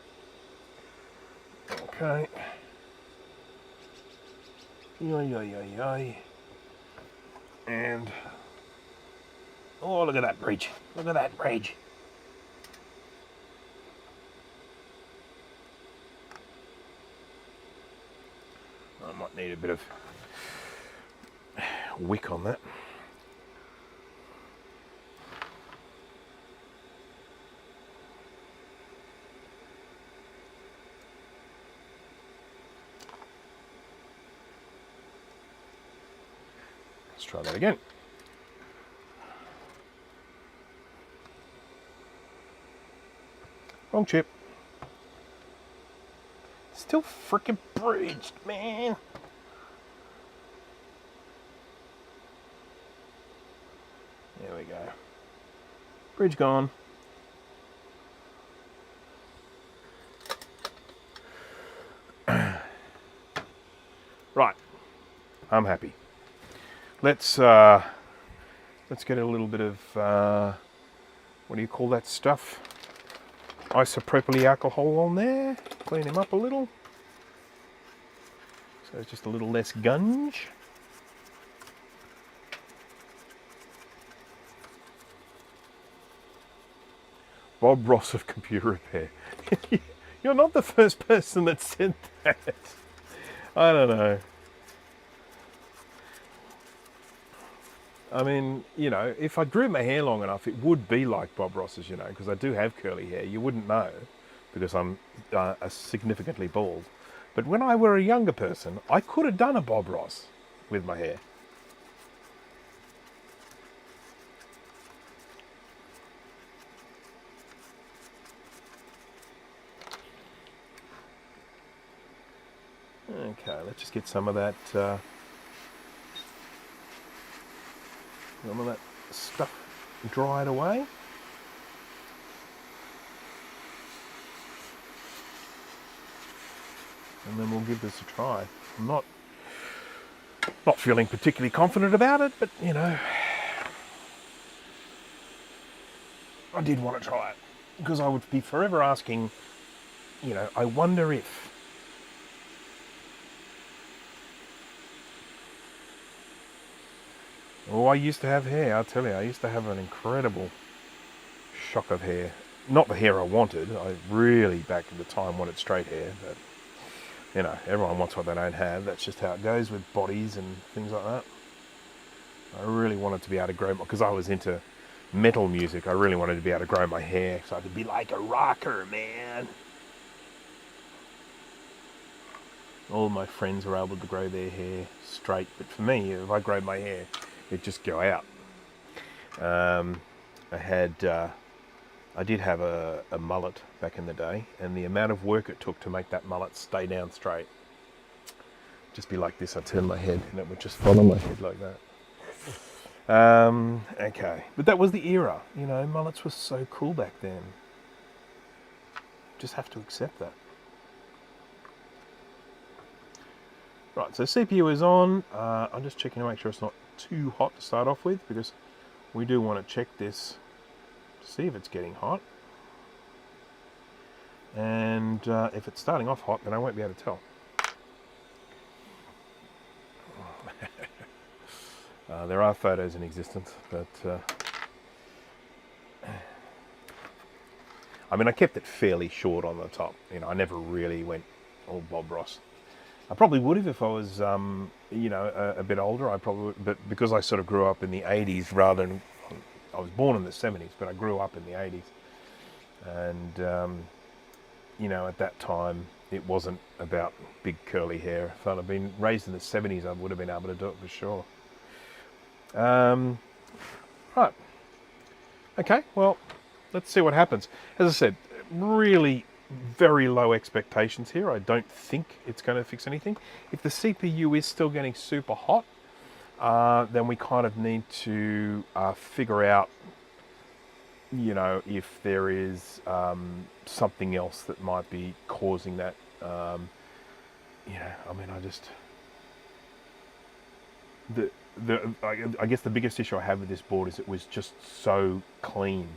Okay. Yay. And oh, look at that bridge. Look at that bridge. I might need a bit of wick on that. Let's try that again. Wrong chip. Still frickin' bridged, man. There we go. Bridge gone. Right. I'm happy. Let's get a little bit of what do you call that stuff? Isopropyl alcohol on there. Clean him up a little. So it's just a little less gunge. Bob Ross of computer repair. You're not the first person that said that. I don't know. I mean, you know, if I grew my hair long enough, it would be like Bob Ross's, you know, because I do have curly hair. You wouldn't know because I'm significantly bald. But when I were a younger person, I could have done a Bob Ross with my hair. Okay, let's just get some of that stuff dried away. And then we'll give this a try. I'm not feeling particularly confident about it, but you know, I did want to try it because I would be forever asking, you know, I wonder if. Oh, I used to have hair, I'll tell you, I used to have an incredible shock of hair. Not the hair I wanted, I really, back at the time, wanted straight hair, but, you know, everyone wants what they don't have. That's just how it goes with bodies and things like that. I really wanted to be able to grow, because I was into metal music, I really wanted to be able to grow my hair so I could be like a rocker, man. All my friends were able to grow their hair straight, but for me, if I growed my hair, it'd just go out. I did have a mullet back in the day, and the amount of work it took to make that mullet stay down straight. Just be like this, I'd turn my head and it would just follow my head like that. Okay, but that was the era, you know, mullets were so cool back then. Just have to accept that. Right, so CPU is on. I'm just checking to make sure it's not too hot to start off with, because we do want to check this to see if it's getting hot. And if it's starting off hot, then I won't be able to tell. There are photos in existence, but I mean, I kept it fairly short on the top. You know, I never really went all Bob Ross. I probably would have if I was, you know, a bit older. I probably, but because I sort of grew up in the 80s rather than, I was born in the 70s, but I grew up in the 80s. And, you know, at that time, it wasn't about big curly hair. If I'd have been raised in the 70s, I would have been able to do it for sure. Right. Okay, well, let's see what happens. As I said, really very low expectations here. I don't think it's going to fix anything. If the CPU is still getting super hot, then we kind of need to figure out, you know, if there is something else that might be causing that. You know, I mean, I guess the biggest issue I have with this board is it was just so clean.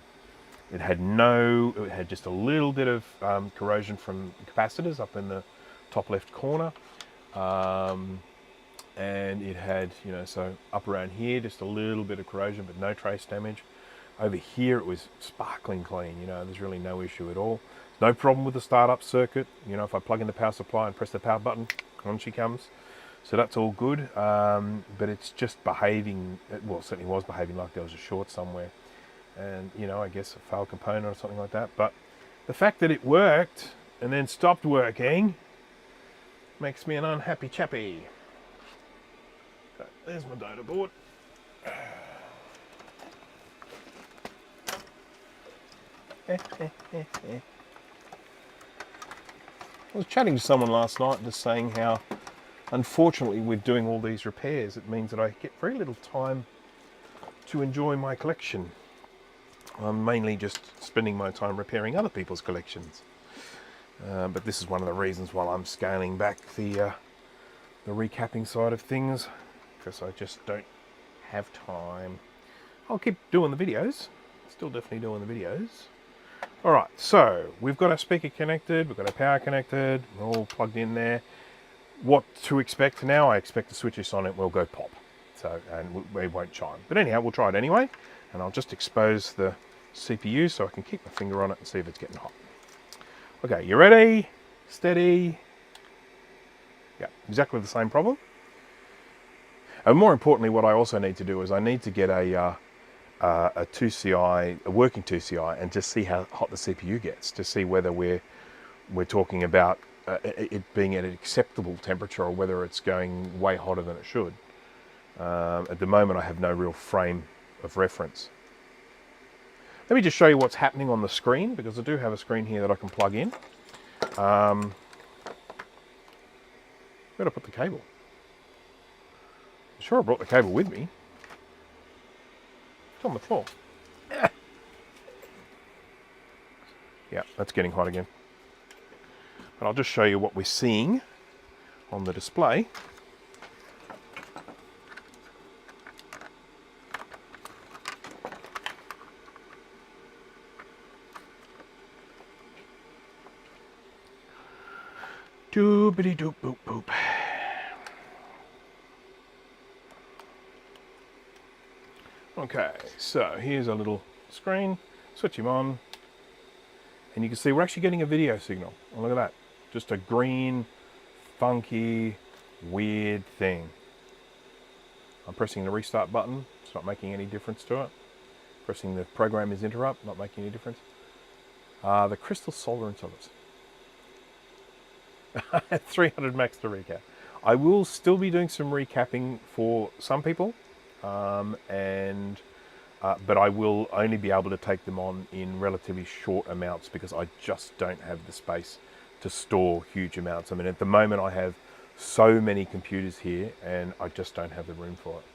It had just a little bit of corrosion from the capacitors up in the top left corner. And it had, you know, so up around here, just a little bit of corrosion, but no trace damage. Over here, it was sparkling clean, you know, there's really no issue at all. No problem with the startup circuit. You know, if I plug in the power supply and press the power button, on she comes. So that's all good, but it's just behaving, well, it certainly was behaving like there was a short somewhere. And, you know, I guess a failed component or something like that. But the fact that it worked and then stopped working makes me an unhappy chappy. So there's my data board. I was chatting to someone last night just saying how, unfortunately, with doing all these repairs, it means that I get very little time to enjoy my collection. I'm mainly just spending my time repairing other people's collections. But this is one of the reasons why I'm scaling back the recapping side of things, because I just don't have time. I'll keep doing the videos. Still definitely doing the videos. Alright, so we've got our speaker connected, we've got our power connected, we're all plugged in there. What to expect now? I expect to switch this on, it will go pop. So, and we won't chime. But anyhow, we'll try it anyway. And I'll just expose the CPU so I can keep my finger on it and see if it's getting hot. Okay, you ready? Steady. Yeah, exactly the same problem. And more importantly, what I also need to do is I need to get a 2CI, a working 2CI, and just see how hot the CPU gets, to see whether we're talking about it being at an acceptable temperature or whether it's going way hotter than it should. At the moment, I have no real frame of reference. Let me just show you what's happening on the screen, because I do have a screen here that I can plug in. Where did I put the cable? I'm sure I brought the cable with me. It's on the floor. Yeah, that's getting hot again. But I'll just show you what we're seeing on the display. Doobity doop boop boop. Okay, so here's a little screen. Switch him on. And you can see we're actually getting a video signal. Oh, look at that. Just a green, funky, weird thing. I'm pressing the restart button. It's not making any difference to it. Pressing the program is interrupt. Not making any difference. The crystal soldering sockets. 300 max to recap. I will still be doing some recapping for some people, but I will only be able to take them on in relatively short amounts because I just don't have the space to store huge amounts. I mean, at the moment I have so many computers here and I just don't have the room for it.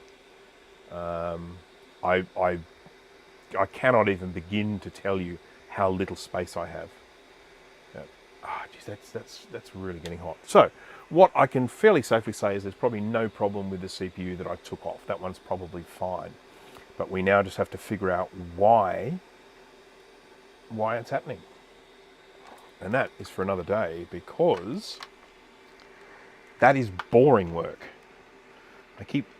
I cannot even begin to tell you how little space I have. Geez, that's really getting hot. So what I can fairly safely say is there's probably no problem with the CPU that I took off. That one's probably fine. But we now just have to figure out why it's happening. And that is for another day, because that is boring work.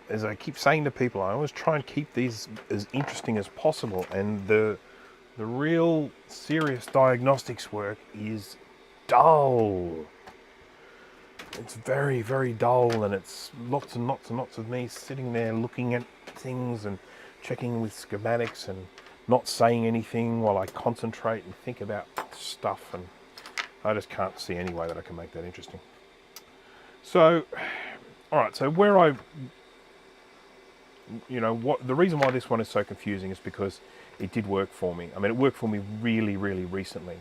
As I keep saying to people, I always try and keep these as interesting as possible. And the real serious diagnostics work is dull. It's very, very dull, and it's lots and lots and lots of me sitting there looking at things and checking with schematics and not saying anything while I concentrate and think about stuff, and I just can't see any way that I can make that interesting. So, all right, so the reason why this one is so confusing is because it did work for me. I mean, it worked for me really, really recently.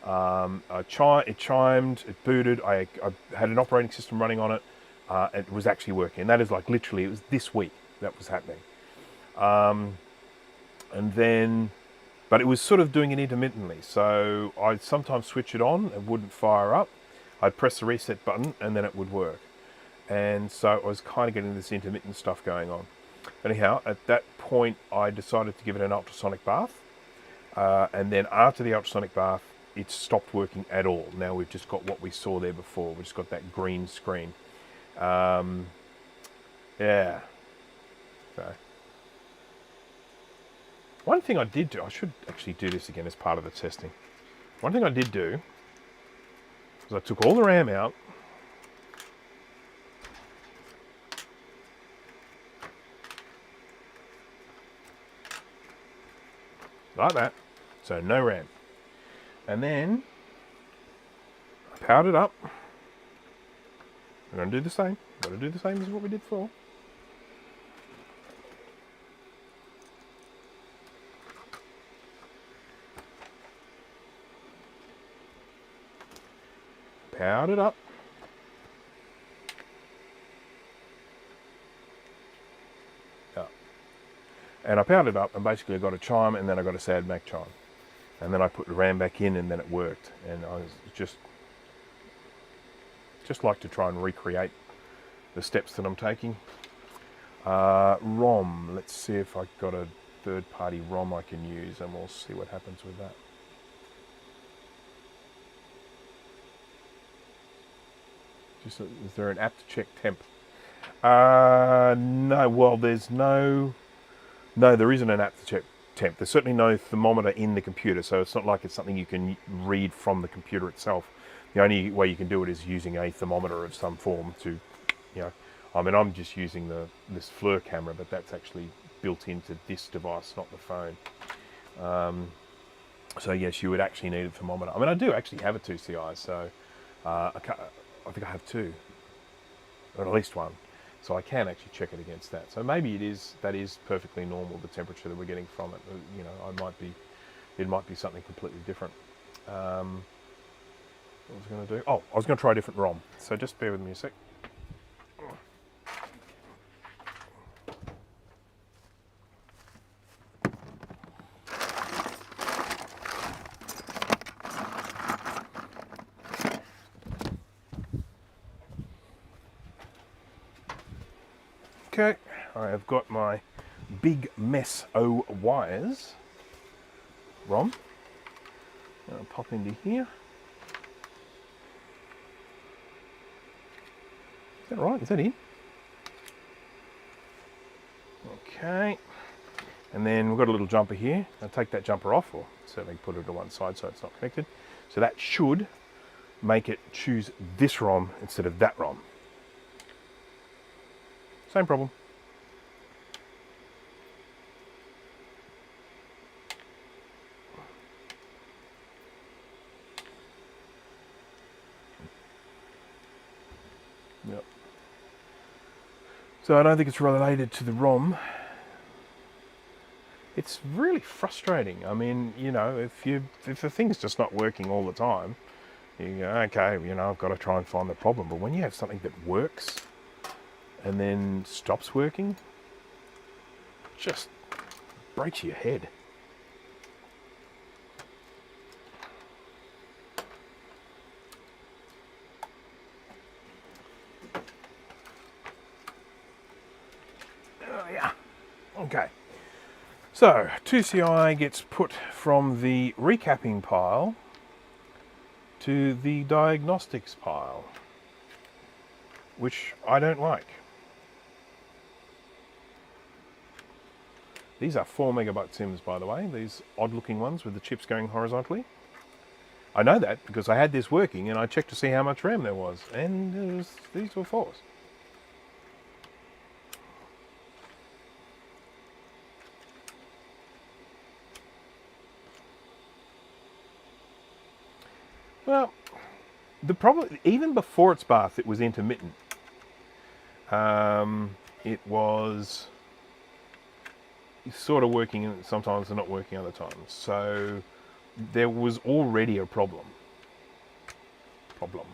It chimed, it booted, I had an operating system running on it, it was actually working. And that is like literally, it was this week that was happening. But it was sort of doing it intermittently. So I'd sometimes switch it on, it wouldn't fire up. I'd press the reset button and then it would work. And so I was kind of getting this intermittent stuff going on. Anyhow, at that point, I decided to give it an ultrasonic bath. And then after the ultrasonic bath, it stopped working at all. Now we've just got what we saw there before. We've just got that green screen. Yeah. So. One thing I did do, I should actually do this again as part of the testing. One thing I did do was I took all the RAM out. Like that. So no RAM. And then I powered it up. I'm going to do the same. Got to do the same as what we did before. Powered it up. Yeah. And I powered it up, and basically I got a chime, and then I got a sad Mac chime. And then I put the RAM back in, and then it worked. And I was just like to try and recreate the steps that I'm taking. ROM, let's see if I've got a third-party ROM I can use, and we'll see what happens with that. Is there an app to check temp? No, well, there isn't an app to check temp. There's certainly no thermometer in the computer, so it's not like it's something you can read from the computer itself. The only way you can do it is using a thermometer of some form to, I mean, I'm just using this FLIR camera, but that's actually built into this device, not the phone. So yes, you would actually need a thermometer. I mean, I do actually have a 2CI, so I think I have two, or at least one. So I can actually check it against that. So maybe that is perfectly normal, the temperature that we're getting from it. It might be something completely different. What was I going to do? Oh, I was going to try a different ROM. So just bear with me a sec. Okay, I have got my Big Mess O Wires ROM. I'll pop into here. Is that right? Is that in? Okay. And then we've got a little jumper here. I'll take that jumper off, or certainly put it to one side so it's not connected. So that should make it choose this ROM instead of that ROM. Same problem. Yep. So I don't think it's related to the ROM. It's really frustrating. I mean, if the thing's just not working all the time, you go, okay, I've got to try and find the problem. But when you have something that works and then stops working, it just breaks your head. Oh yeah. Okay. So 2CI gets put from the recapping pile to the diagnostics pile, which I don't like. These are 4 megabyte sims, by the way, these odd looking ones with the chips going horizontally. I know that because I had this working and I checked to see how much RAM there was, and these were 4s. Well, the problem, even before its bath, it was intermittent. It was sort of working sometimes and not working other times. So there was already a problem. Problem.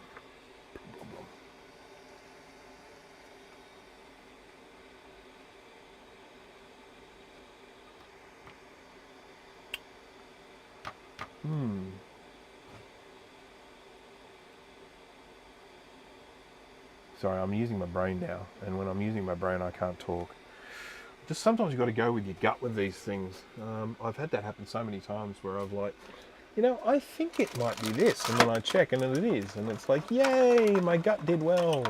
Sorry, I'm using my brain now, and when I'm using my brain I can't talk. Just sometimes you've got to go with your gut with these things. I've had that happen so many times where I've like, you know, I think it might be this, and then I check and then it is, and it's like, yay, my gut did well.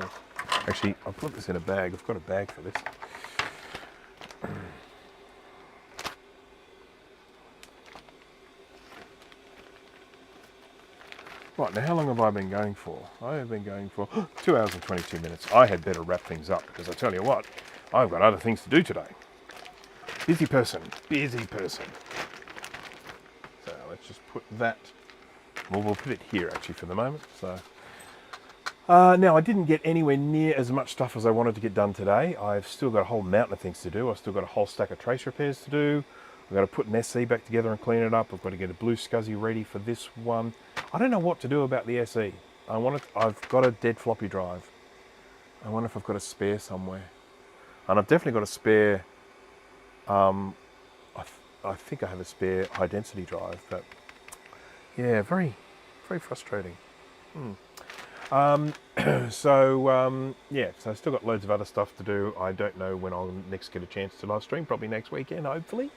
Actually, I'll put this in a bag. I've got a bag for this. Right, now how long have I been going for? I have been going for 2 hours and 22 minutes. I had better wrap things up because I tell you what, I've got other things to do today. Busy person, busy person. So let's just put that, well, we'll put it here actually for the moment. So now I didn't get anywhere near as much stuff as I wanted to get done today. I've still got a whole mountain of things to do. I've still got a whole stack of trace repairs to do. I've got to put an SE back together and clean it up. I've got to get a blue SCSI ready for this one. I don't know what to do about the SE. I've got a dead floppy drive. I wonder if I've got a spare somewhere. And I've definitely got a spare, I think I have a spare high density drive, but yeah, very, very frustrating. Yeah, so I've still got loads of other stuff to do. I don't know when I'll next get a chance to live stream, probably next weekend, hopefully.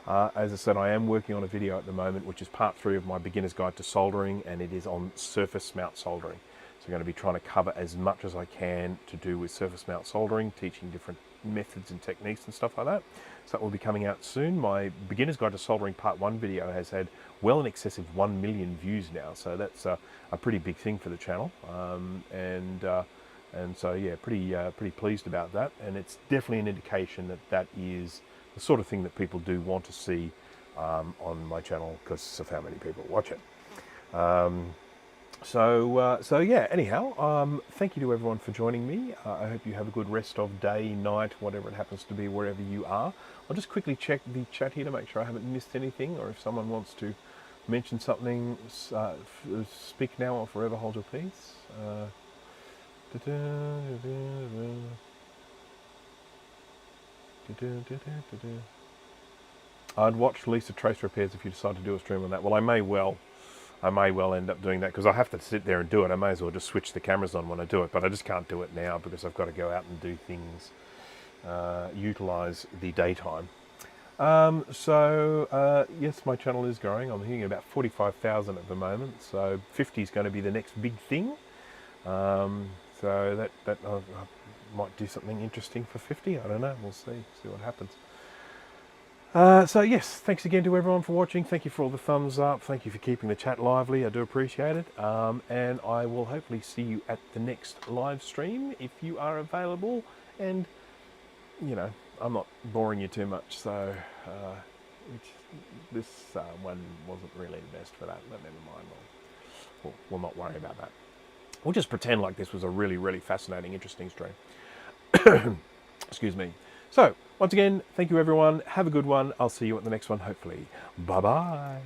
As I said, I am working on a video at the moment, which is part 3 of my beginner's guide to soldering, and it is on surface mount soldering. So I'm going to be trying to cover as much as I can to do with surface mount soldering, teaching different methods and techniques and stuff like that. So that will be coming out soon. My beginner's guide to soldering part 1 video has had well in excess of 1 million views now, so that's a pretty big thing for the channel. And so yeah, pretty pleased about that, and it's definitely an indication that that is the sort of thing that people do want to see on my channel because of how many people watch it. So yeah, anyhow, thank you to everyone for joining me. I hope you have a good rest of day, night, whatever it happens to be, wherever you are. I'll just quickly check the chat here to make sure I haven't missed anything, or if someone wants to mention something, speak now or forever hold your peace. I'd watch Lisa Trace Repairs if you decide to do a stream on that. Well, I may well end up doing that because I have to sit there and do it. I may as well just switch the cameras on when I do it, but I just can't do it now because I've got to go out and do things, utilize the daytime. Yes, my channel is growing. I'm hitting about 45,000 at the moment, so 50 is going to be the next big thing. So that I might do something interesting for 50. I don't know. We'll see what happens. So yes, thanks again to everyone for watching. Thank you for all the thumbs up. Thank you for keeping the chat lively. I do appreciate it. And I will hopefully see you at the next live stream if you are available. And you know, I'm not boring you too much, so this one wasn't really the best for that, but never mind. We'll not worry about that. We'll just pretend like this was a really, really fascinating, interesting stream. Excuse me. So, once again, thank you everyone. Have a good one. I'll see you at the next one, hopefully. Bye-bye.